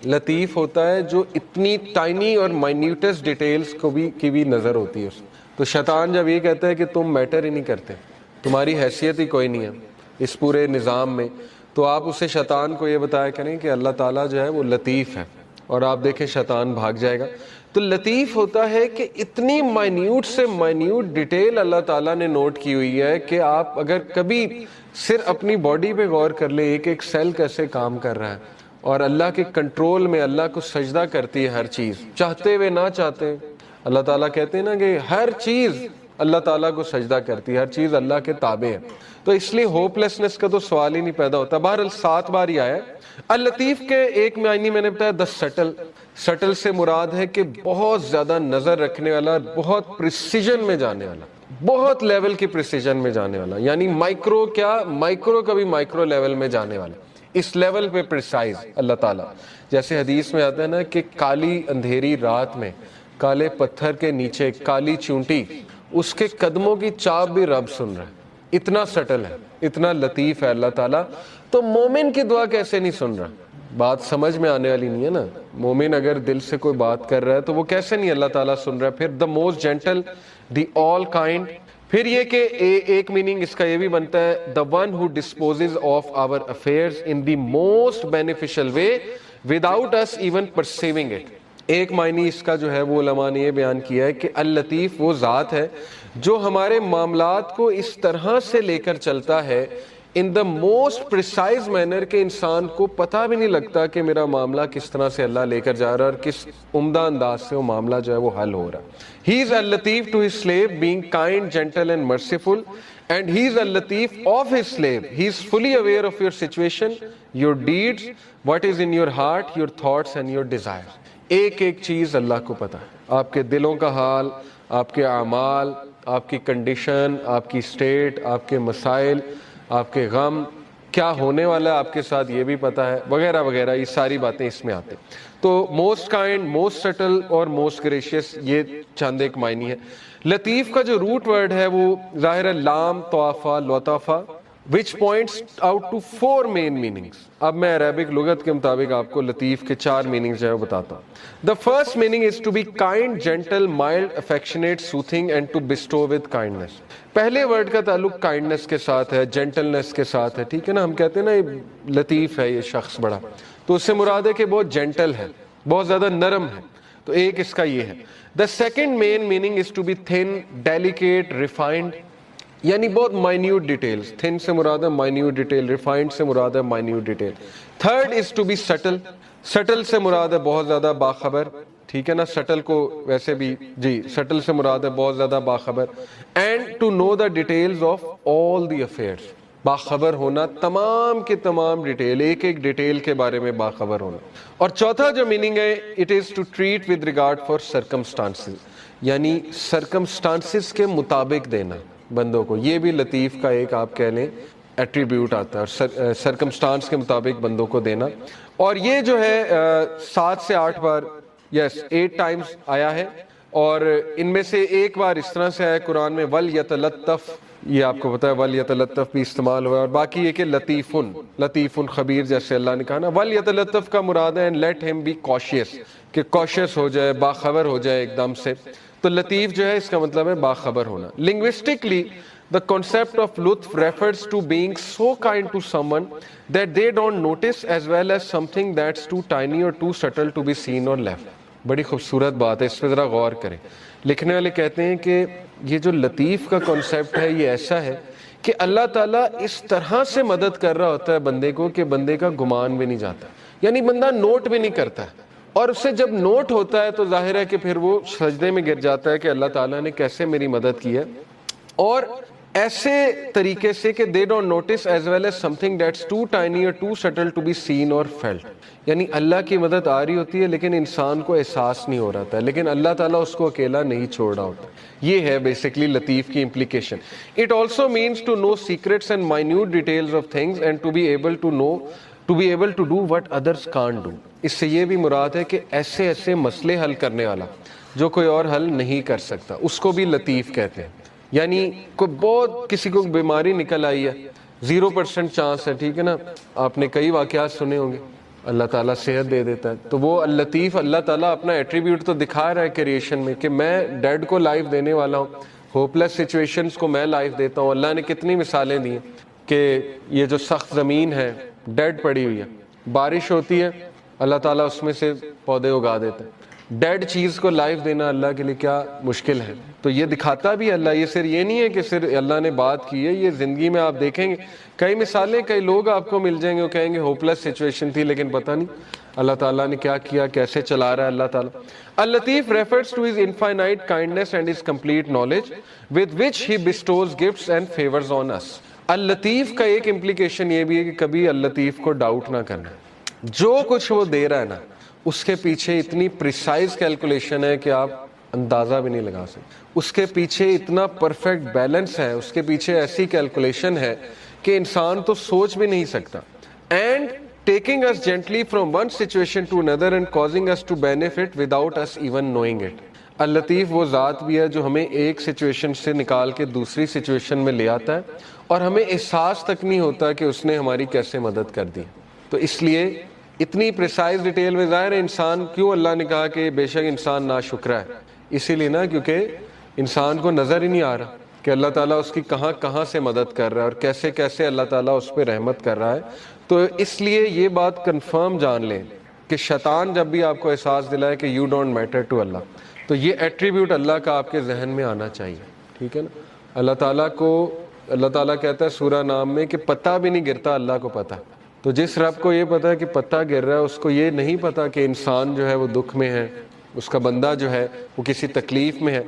لطیف ہوتا ہے جو اتنی ٹائنی اور مائنیوٹس ڈیٹیلز کی بھی نظر ہوتی ہے. تو شیطان جب یہ کہتا ہے کہ تم میٹر ہی نہیں کرتے، تمہاری حیثیت ہی کوئی نہیں ہے اس پورے نظام میں، تو آپ اسے شیطان کو یہ بتایا کریں کہ اللہ تعالیٰ جو ہے وہ لطیف ہے، اور آپ دیکھیں شیطان بھاگ جائے گا. تو لطیف ہوتا ہے کہ اتنی مائنیوٹ سے مائنیوٹ ڈیٹیل اللہ تعالیٰ نے نوٹ کی ہوئی ہے کہ آپ اگر کبھی صرف اپنی باڈی پہ غور کر لیں، ایک ایک سیل کیسے کام کر رہا ہے، اور اللہ کے کنٹرول میں اللہ کو سجدہ کرتی ہے ہر چیز، چاہتے ہوئے نہ چاہتے. اللہ تعالیٰ کہتے ہیں نا کہ ہر چیز اللہ تعالیٰ کو سجدہ کرتی ہے، ہر چیز اللہ کے تابع ہے. تو اس لیے ہوپ لیسنس کا تو سوال ہی نہیں پیدا ہوتا. بہرحال 7 بار ہی آیا. اللطیف کے ایک معنی میں نے بتایا دا سٹل. سٹل سے مراد ہے کہ بہت زیادہ نظر رکھنے والا، بہت پریسیجن میں جانے والا، بہت لیول کی پریسیجن میں جانے والا. یعنی مائکرو کیا، مائکرو کا بھی مائکرو لیول میں جانے والا، اس لیول پہ پریسائز اللہ تعالیٰ. جیسے حدیث میں آتا ہے نا کہ کالی اندھیری رات میں کالے پتھر کے نیچے کالی چونٹی، اس کے قدموں کی چاپ بھی رب سن رہا ہے. اتنا سٹل ہے، اتنا لطیف ہے اللہ تعالیٰ. تو مومن کی دعا کیسے نہیں سن رہا؟ بات سمجھ میں آنے والی نہیں ہے نا. مومن اگر دل سے کوئی بات کر رہا ہے تو وہ کیسے نہیں اللہ تعالیٰ سن رہا ہے؟ پھر the most gentle, the all kind. پھر یہ کہ ایک میننگ اس کا یہ بھی بنتا ہے the one who disposes of our affairs in the most beneficial way without us even perceiving it. ایک معنی اس کا جو ہے وہ علماء نے یہ بیان کیا ہے کہ اللطیف وہ ذات ہے جو ہمارے معاملات کو اس طرح سے لے کر چلتا ہے in the most precise manner کہ انسان کو پتہ بھی نہیں لگتا کہ میرا معاملہ کس طرح سے اللہ لے کر جا رہا ہے اور کس عمدہ انداز سے وہ معاملہ جو ہے وہ حل ہو رہا ہے. He is al-Latif to his slave, being kind, gentle and merciful, and he is al-Latif of his slave. He is fully aware of your situation, your deeds, what is in your heart, your thoughts and your desires. ایک ایک چیز اللہ کو پتہ ہے، آپ کے دلوں کا حال، آپ کے اعمال، آپ کی کنڈیشن، آپ کی سٹیٹ، آپ کے مسائل، آپ کے غم، کیا ہونے والا ہے آپ کے ساتھ یہ بھی پتا ہے، وغیرہ وغیرہ، یہ ساری باتیں اس میں آتی. تو موسٹ کائنڈ، موسٹ سٹل اور موسٹ گریشیس، یہ چند ایک معنی ہے. لطیف کا جو روٹ ورڈ ہے وہ ظاہر ہے لام طوافہ لطافہ which points out to 4 main meanings. اب میں عربک لغت کے مطابق آپ کو لطیف کے 4 meanings جو ہے وہ بتاتا ہوں. The first meaning is to be kind, gentle, mild, affectionate, soothing and to bestow with kindness. پہلے ورڈ کا تعلق کائنڈنس کے ساتھ ہے، جینٹلنس کے ساتھ ہے، ٹھیک ہے نا. ہم کہتے ہیں نا یہ لطیف ہے یہ شخص بڑا، تو اس سے مراد ہے کہ بہت جینٹل ہے، بہت زیادہ نرم ہے. تو ایک اس کا یہ ہے. The second main meaning is to be thin, delicate, refined, یعنی بہت مائنیوٹ ڈیٹیلز. تھن سے مراد ہے مائنیوٹ ڈیٹیل، ریفائنڈ سے مراد ہے minute detail. Third is to be subtle, subtle سے مراد ہے بہت زیادہ باخبر، ٹھیک ہے نا. سٹل کو ویسے بھی جی سٹل سے مراد ہے بہت زیادہ باخبر. And to know the details of all the affairs, باخبر ہونا تمام کے تمام ڈیٹیل، ایک ایک ڈیٹیل کے بارے میں باخبر ہونا. اور چوتھا جو میننگ ہے it is to treat with regard for circumstances, یعنی سرکمسٹانسز کے مطابق دینا بندوں کو. یہ بھی لطیف کا ایک آپ کہہ لیں ایٹریبیوٹ آتا ہے، سرکمسٹانس کے مطابق بندوں کو دینا. اور یہ جو ہے 7 سے 8 بار، یس 8 ٹائمز آیا ہے. اور ان میں سے ایک بار اس طرح سے آیا قرآن میں وَلْيَتَلَطَّفْ، یہ آپ کو پتا ہے وَلْيَتَلَطَّفْ بھی استعمال ہوا ہے. اور باقی یہ کہ لطیفٌ خبیر، جیسے اللہ نے کہا نا وَلْيَتَلَطَّفْ کا مراد ہے let him be cautious، کہ cautious ہو جائے، باخبر ہو جائے ایک دم سے. تو لطیف جو ہے اس کا مطلب ہے باخبر ہونا. Linguistically, the concept of لطف refers to being so kind to someone that they don't notice as well as something that's too tiny or too subtle to be seen or left. بڑی خوبصورت بات ہے، اس پہ ذرا غور کریں. لکھنے والے کہتے ہیں کہ یہ جو لطیف کا کنسیپٹ ہے یہ ایسا ہے کہ اللہ تعالیٰ اس طرح سے مدد کر رہا ہوتا ہے بندے کو کہ بندے کا گمان بھی نہیں جاتا، یعنی بندہ نوٹ بھی نہیں کرتا ہے. اور اس سے جب نوٹ ہوتا ہے تو ظاہر ہے کہ پھر وہ سجدے میں گر جاتا ہے کہ اللہ تعالیٰ نے کیسے میری مدد کی ہے. اور ایسے طریقے سے کہ they don't notice as well as something that's too tiny or too subtle to be seen or felt، یعنی اللہ کی مدد آ رہی ہوتی ہے لیکن انسان کو احساس نہیں ہو رہا تھا، لیکن اللہ تعالیٰ اس کو اکیلا نہیں چھوڑ رہا ہوتا. یہ ہے بیسکلی لطیف کی implication. It also means to know secrets and minute details of things and to be able to do what others can't do. اس سے یہ بھی مراد ہے کہ ایسے ایسے مسئلے حل کرنے والا جو کوئی اور حل نہیں کر سکتا، اس کو بھی لطیف کہتے ہیں. یعنی کوئی بہت کسی کو بیماری نکل آئی ہے، 0% چانس ہے، ٹھیک ہے نا. آپ نے کئی واقعات سنے ہوں گے، اللہ تعالیٰ صحت دے دیتا ہے. تو وہ اللطیف، اللہ تعالیٰ اپنا ایٹریبیوٹ تو دکھا رہا ہے کریشن میں کہ میں ڈیڈ کو لائف دینے والا ہوں، ہوپ لیس سچویشنز کو میں لائف دیتا ہوں. اللہ نے کتنی مثالیں دی ہیں کہ یہ جو سخت زمین ہے ڈیڈ پڑی ہوئی ہے، بارش ہوتی ہے اللہ تعالیٰ اس میں سے پودے اگا دیتا ہے. ڈیڈ چیز کو لائف دینا اللہ کے لیے کیا مشکل ہے. تو یہ دکھاتا بھی اللہ. یہ صرف یہ نہیں ہے کہ صرف اللہ نے بات کی ہے، یہ زندگی میں آپ دیکھیں گے کئی مثالیں، کئی لوگ آپ کو مل جائیں گے وہ کہیں گے ہوپ لیس سچویشن تھی لیکن پتہ نہیں اللہ تعالیٰ نے کیا کیا، کیسے چلا رہا ہے اللہ تعالیٰ. اللطیف refers to his infinite kindness and his complete knowledge with which he bestows gifts and favors on us. اللطیف کا ایک امپلیکیشن یہ بھی ہے کہ کبھی اللطیف کو ڈاؤٹ نہ کرنا. جو کچھ وہ دے رہا ہے نا اس کے پیچھے اتنی پریسائز کیلکولیشن ہے کہ آپ اندازہ بھی نہیں لگا سکتے. اس کے پیچھے اتنا پرفیکٹ بیلنس ہے، اس کے پیچھے ایسی کیلکولیشن ہے کہ انسان تو سوچ بھی نہیں سکتا. And taking us gently from one situation to another and causing us to benefit without us even knowing it. اللطیف وہ ذات بھی ہے جو ہمیں ایک سچویشن سے نکال کے دوسری سچویشن میں لے آتا ہے اور ہمیں احساس تک نہیں ہوتا کہ اس نے ہماری کیسے مدد کر دی. تو اس لیے اتنی پریسائز ڈیٹیل میں ظاہر ہے انسان، کیوں اللہ نے کہا کہ بے شک انسان ناشکرا ہے، اسی لیے نا کیونکہ انسان کو نظر ہی نہیں آ رہا کہ اللہ تعالیٰ اس کی کہاں کہاں سے مدد کر رہا ہے اور کیسے کیسے اللہ تعالیٰ اس پہ رحمت کر رہا ہے. تو اس لیے یہ بات کنفرم جان لیں کہ شیطان جب بھی آپ کو احساس دلائے کہ یو ڈونٹ میٹر ٹو اللہ، تو یہ ایٹریبیوٹ اللہ کا آپ کے ذہن میں آنا چاہیے. ٹھیک ہے نا. اللہ تعالیٰ کو، اللہ تعالیٰ کہتا ہے سورہ نام میں کہ پتہ بھی نہیں گرتا، اللہ کو پتہ. تو جس رب کو یہ پتا ہے کہ پتہ گر رہا ہے، اس کو یہ نہیں پتا کہ انسان جو ہے وہ دکھ میں ہے، اس کا بندہ جو ہے وہ کسی تکلیف میں ہے.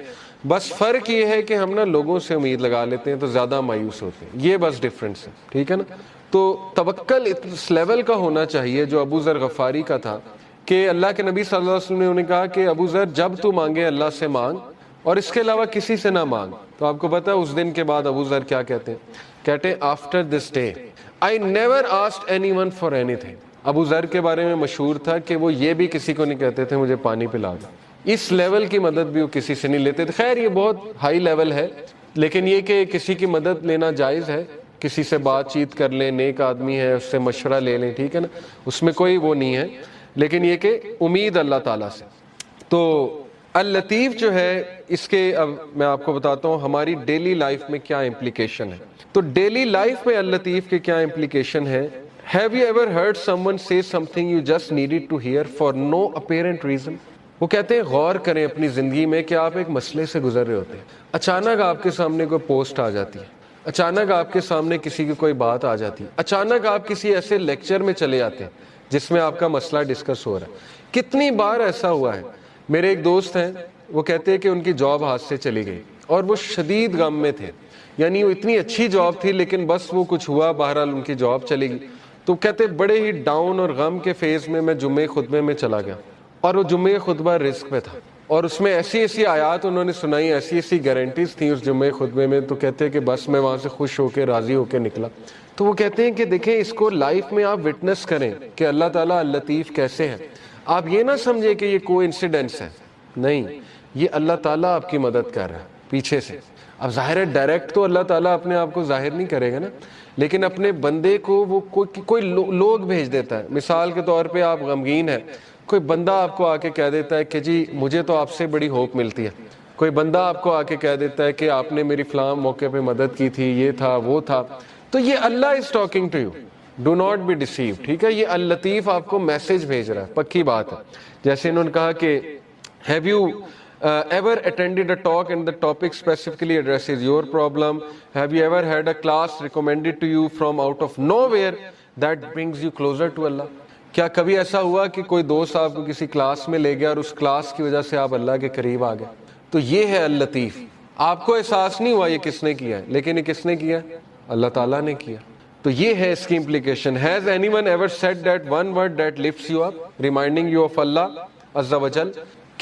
بس فرق یہ ہے کہ ہم نا لوگوں سے امید لگا لیتے ہیں تو زیادہ مایوس ہوتے ہیں، یہ بس ڈفرینس ہے. ٹھیک ہے نا. تو توکل اس لیول کا ہونا چاہیے جو ابو ذر غفاری کا تھا کہ اللہ کے نبی صلی اللہ علیہ وسلم نے انہیں کہا کہ ابو ذر جب تو مانگے اللہ سے مانگ اور اس کے علاوہ کسی سے نہ مانگ. تو آپ کو پتا ہے اس دن کے بعد ابو ذر کیا کہتے ہیں؟ کہتے ہیں after this day I never asked anyone for anything. ابو ذر کے بارے میں مشہور تھا کہ وہ یہ بھی کسی کو نہیں کہتے تھے مجھے پانی پلا دو. اس لیول کی مدد بھی وہ کسی سے نہیں لیتے تھے. خیر یہ بہت ہائی لیول ہے، لیکن یہ کہ کسی کی مدد لینا جائز ہے، کسی سے بات چیت کر لیں، نیک آدمی ہے اس سے مشورہ لے لیں، ٹھیک ہے نا، اس میں کوئی وہ نہیں ہے، لیکن یہ کہ امید اللہ تعالیٰ سے. تو اللطیف جو ہے اس کے اب میں آپ کو بتاتا ہوں ہماری ڈیلی لائف میں کیا امپلیکیشن ہے. تو ڈیلی لائف میں اللطیف کے کیا امپلیکیشن ہے. Have you ever heard someone say something you just needed to hear for no apparent reason؟ وہ کہتے ہیں غور کریں اپنی زندگی میں کہ آپ ایک مسئلے سے گزر رہے ہوتے ہیں، اچانک آپ کے سامنے کوئی پوسٹ آ جاتی ہے، اچانک آپ کے سامنے کسی کی کوئی بات آ جاتی ہے، اچانک آپ کسی ایسے لیکچر میں چلے جاتے ہیں جس میں آپ کا مسئلہ ڈسکس ہو رہا ہے. کتنی بار ایسا ہوا ہے. میرے ایک دوست ہیں، وہ کہتے ہیں کہ ان کی جاب ہاتھ سے چلی گئی اور وہ شدید غم میں تھے، یعنی وہ اتنی اچھی جاب تھی لیکن بس وہ کچھ ہوا، بہرحال ان کی جاب چلی گئی. تو کہتے بڑے ہی ڈاؤن اور غم کے فیز میں جمعہ خطبے میں چلا گیا، اور وہ جمعہ خطبہ رزق پہ تھا، اور اس میں ایسی ایسی آیات انہوں نے سنائی، ایسی ایسی گارنٹیز تھیں اس جمعہ خطبے میں. تو کہتے ہیں کہ بس میں وہاں سے خوش ہو کے راضی ہو کے نکلا. تو وہ کہتے ہیں کہ دیکھیں اس کو لائف میں آپ وٹنس کریں کہ اللہ تعالیٰ اللطیف کیسے ہے. آپ یہ نہ سمجھے کہ یہ کوئی انسیڈنس ہے، نہیں، یہ اللہ تعالیٰ آپ کی مدد کر رہا ہے پیچھے سے. اب ظاہر ہے ڈائریکٹ تو اللہ تعالیٰ اپنے آپ کو ظاہر نہیں کرے گا نا، لیکن اپنے بندے کو وہ کوئی لوگ بھیج دیتا ہے. مثال کے طور پہ آپ غمگین ہیں، کوئی بندہ آپ کو آ کے کہہ دیتا ہے کہ جی مجھے تو آپ سے بڑی ہوپ ملتی ہے. کوئی بندہ آپ کو آ کے کہہ دیتا ہے کہ آپ نے میری فلاں موقع پہ مدد کی تھی، یہ تھا وہ تھا. تو یہ Allah is talking to you, do not be deceive. ٹھیک ہے، یہ اللطیف آپ کو میسج بھیج رہا ہے، پکی بات ہے. جیسے انہوں نے کہا کہ have you ever attended a talk and the topic specifically addresses your problem? Have you ever had a class recommended to you from out of nowhere that brings you closer to Allah? کیا کبھی ایسا ہوا کہ کوئی دوست آپ کو کسی کلاس میں لے گیا اور اس کلاس کی وجہ سے آپ اللہ کے قریب آ گئے؟ تو یہ ہے اللطیف. آپ کو احساس نہیں ہوا یہ کس نے کیا ہے، لیکن یہ کس نے کیا؟ اللہ تعالیٰ نے کیا. تو یہ ہے اس کی implication. Has anyone ever said that one word that lifts you up, reminding you of Allah Azza wa Jal?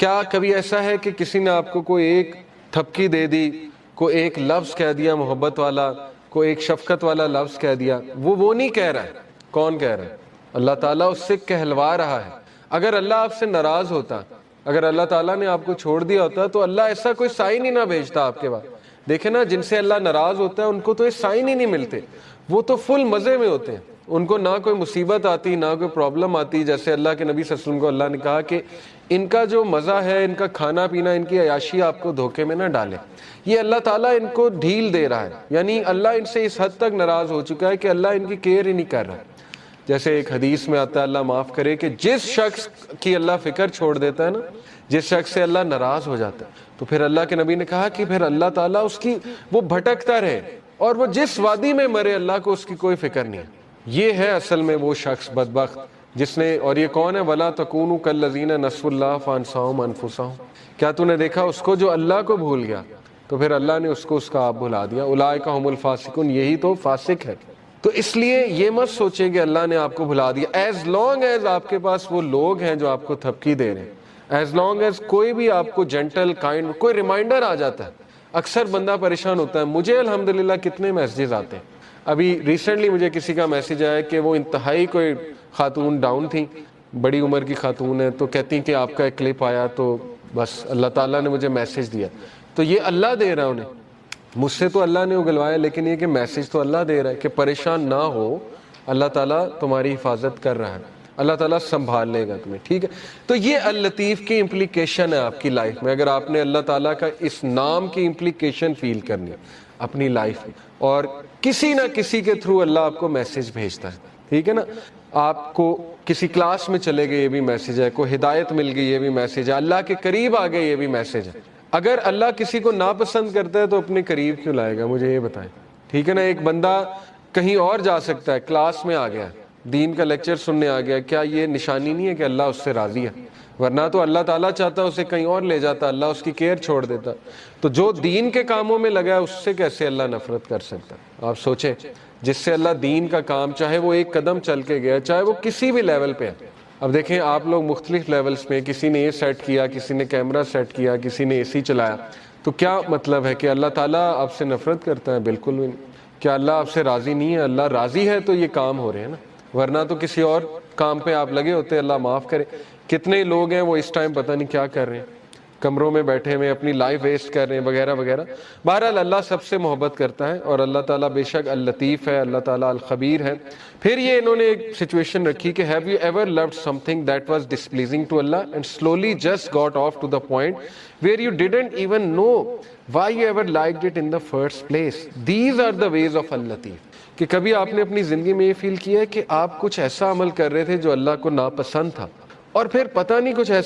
کیا کبھی ایسا ہے کہ کسی نے آپ کو کوئی ایک تھپکی دے دی، کوئی ایک لفظ کہہ دیا محبت والا، کوئی ایک شفقت والا لفظ کہہ دیا؟ وہ نہیں کہہ رہا ہے. کون کہہ رہا ہے؟ اللہ تعالیٰ اس سے کہلوا رہا ہے. اگر اللہ آپ سے ناراض ہوتا، اگر اللہ تعالیٰ نے آپ کو چھوڑ دیا ہوتا تو اللہ ایسا کوئی سائن ہی نہ بھیجتا آپ کے بعد. دیکھیں نا، جن سے اللہ ناراض ہوتا ہے ان کو تو یہ سائن ہی نہیں ملتے، وہ تو فل مزے میں ہوتے ہیں، ان کو نہ کوئی مصیبت آتی نہ کوئی پرابلم آتی. جیسے اللہ کے نبی صلی اللہ علیہ وسلم کو اللہ نے کہا کہ ان کا جو مزہ ہے، ان کا کھانا پینا، ان کی عیاشی آپ کو دھوکے میں نہ ڈالے. یہ اللہ تعالیٰ ان کو ڈھیل دے رہا ہے، یعنی اللہ ان سے اس حد تک ناراض ہو چکا ہے کہ اللہ ان کی کیئر ہی نہیں کر رہا. جیسے ایک حدیث میں آتا ہے، اللہ معاف کرے، کہ جس شخص کی اللہ فکر چھوڑ دیتا ہے نا، جس شخص سے اللہ ناراض ہو جاتا ہے، تو پھر اللہ کے نبی نے کہا کہ پھر اللہ تعالیٰ اس کی وہ بھٹکتا رہے اور وہ جس وادی میں مرے اللہ کو اس کی کوئی فکر نہیں ہے. یہ ہے اصل میں وہ شخص بدبخت جس نے، اور یہ کون ہے؟ وَلَا تَكُونُوا كَالَّذِينَ نَسُوا اللَّهَ فَأَنسَاهُمْ أَنفُسَهُمْ. کیا تو نے دیکھا اس کو جو اللہ کو بھول گیا تو پھر اللہ نے اس کو اس کا آپ بھلا دیا. اولئک هم الفاسقون، یہی تو فاسق ہے. تو اس لیے یہ مت سوچیں کہ اللہ نے آپ کو بھلا دیا. ایز لانگ ایز آپ کے پاس وہ لوگ ہیں جو آپ کو تھپکی دے رہے ہیں، ایز لانگ ایز کوئی بھی آپ کو جینٹل کائنڈ کوئی ریمائنڈر آ جاتا ہے. اکثر بندہ پریشان ہوتا ہے. مجھے الحمدللہ کتنے میسیجز آتے ہیں. ابھی ریسنٹلی مجھے کسی کا میسیج آیا کہ وہ انتہائی کوئی خاتون ڈاؤن تھی، بڑی عمر کی خاتون ہے، تو کہتی ہیں کہ آپ کا ایک کلپ آیا تو بس اللہ تعالیٰ نے مجھے میسیج دیا. تو یہ اللہ دے رہا ہے انہیں، مجھ سے تو اللہ نے اگلوایا، لیکن یہ کہ میسیج تو اللہ دے رہا ہے کہ پریشان نہ ہو، اللہ تعالیٰ تمہاری حفاظت کر رہا ہے، اللہ تعالیٰ سنبھال لے گا تمہیں. ٹھیک ہے، تو یہ اللطیف کی امپلیکیشن ہے آپ کی لائف میں. اگر آپ نے اللہ تعالیٰ کا اس نام کی امپلیکیشن فیل کرنی ہے اپنی لائف میں، اور کسی نہ کسی کے تھرو اللہ آپ کو میسیج بھیجتا ہے. ٹھیک ہے نا، آپ کو کسی کلاس میں چلے گئے یہ بھی میسیج ہے، کوئی ہدایت مل گئی یہ بھی میسیج ہے، اللہ کے قریب آ گئے یہ بھی میسیج ہے. اگر اللہ کسی کو ناپسند کرتا ہے تو اپنے قریب کیوں لائے گا؟ مجھے یہ بتائیں. ٹھیک ہے نا، ایک بندہ کہیں اور جا سکتا ہے، کلاس میں آ گیا، دین کا لیکچر سننے آ گیا، کیا یہ نشانی نہیں ہے کہ اللہ اس سے راضی ہے؟ ورنہ تو اللہ تعالیٰ چاہتا اسے کہیں اور لے جاتا، اللہ اس کی کیئر چھوڑ دیتا. تو جو دین کے کاموں میں لگا ہے اس سے کیسے اللہ نفرت کر سکتا؟ آپ سوچیں، جس سے اللہ دین کا کام، چاہے وہ ایک قدم چل کے گیا، چاہے وہ کسی بھی لیول پہ ہے. اب دیکھیں آپ لوگ مختلف لیولز پہ، کسی نے یہ سیٹ کیا، کسی نے کیمرہ سیٹ کیا، کسی نے اے سی چلایا، تو کیا مطلب ہے کہ اللہ تعالیٰ آپ سے نفرت کرتا ہے؟ بالکل بھی نہیں. کیا اللہ آپ سے راضی نہیں ہے؟ اللہ راضی ہے تو یہ کام ہو رہے ہیں نا، ورنہ تو کسی اور کام پہ آپ لگے ہوتے. اللہ معاف کرے. کتنے لوگ ہیں وہ اس ٹائم پتہ نہیں کیا کر رہے ہیں، کمروں میں بیٹھے ہوئے اپنی لائف ویسٹ کر رہے ہیں وغیرہ وغیرہ. بہرحال اللہ سب سے محبت کرتا ہے، اور اللہ تعالیٰ بے شک اللطیف ہے، اللہ تعالیٰ الخبیر ہے. پھر یہ انہوں نے ایک سچویشن رکھی کہ have you ever loved something that was displeasing to Allah and slowly just got off to the point where you didn't even know why you ever liked it in the first place. These are the ways of اللطیف. کہ کبھی آپ نے اپنی زندگی میں یہ فیل کیا ہے کہ آپ کچھ ایسا عمل کر رہے تھے جو اللہ کو ناپسند تھا، اور پھر پتہ نہیں کچھ ایسا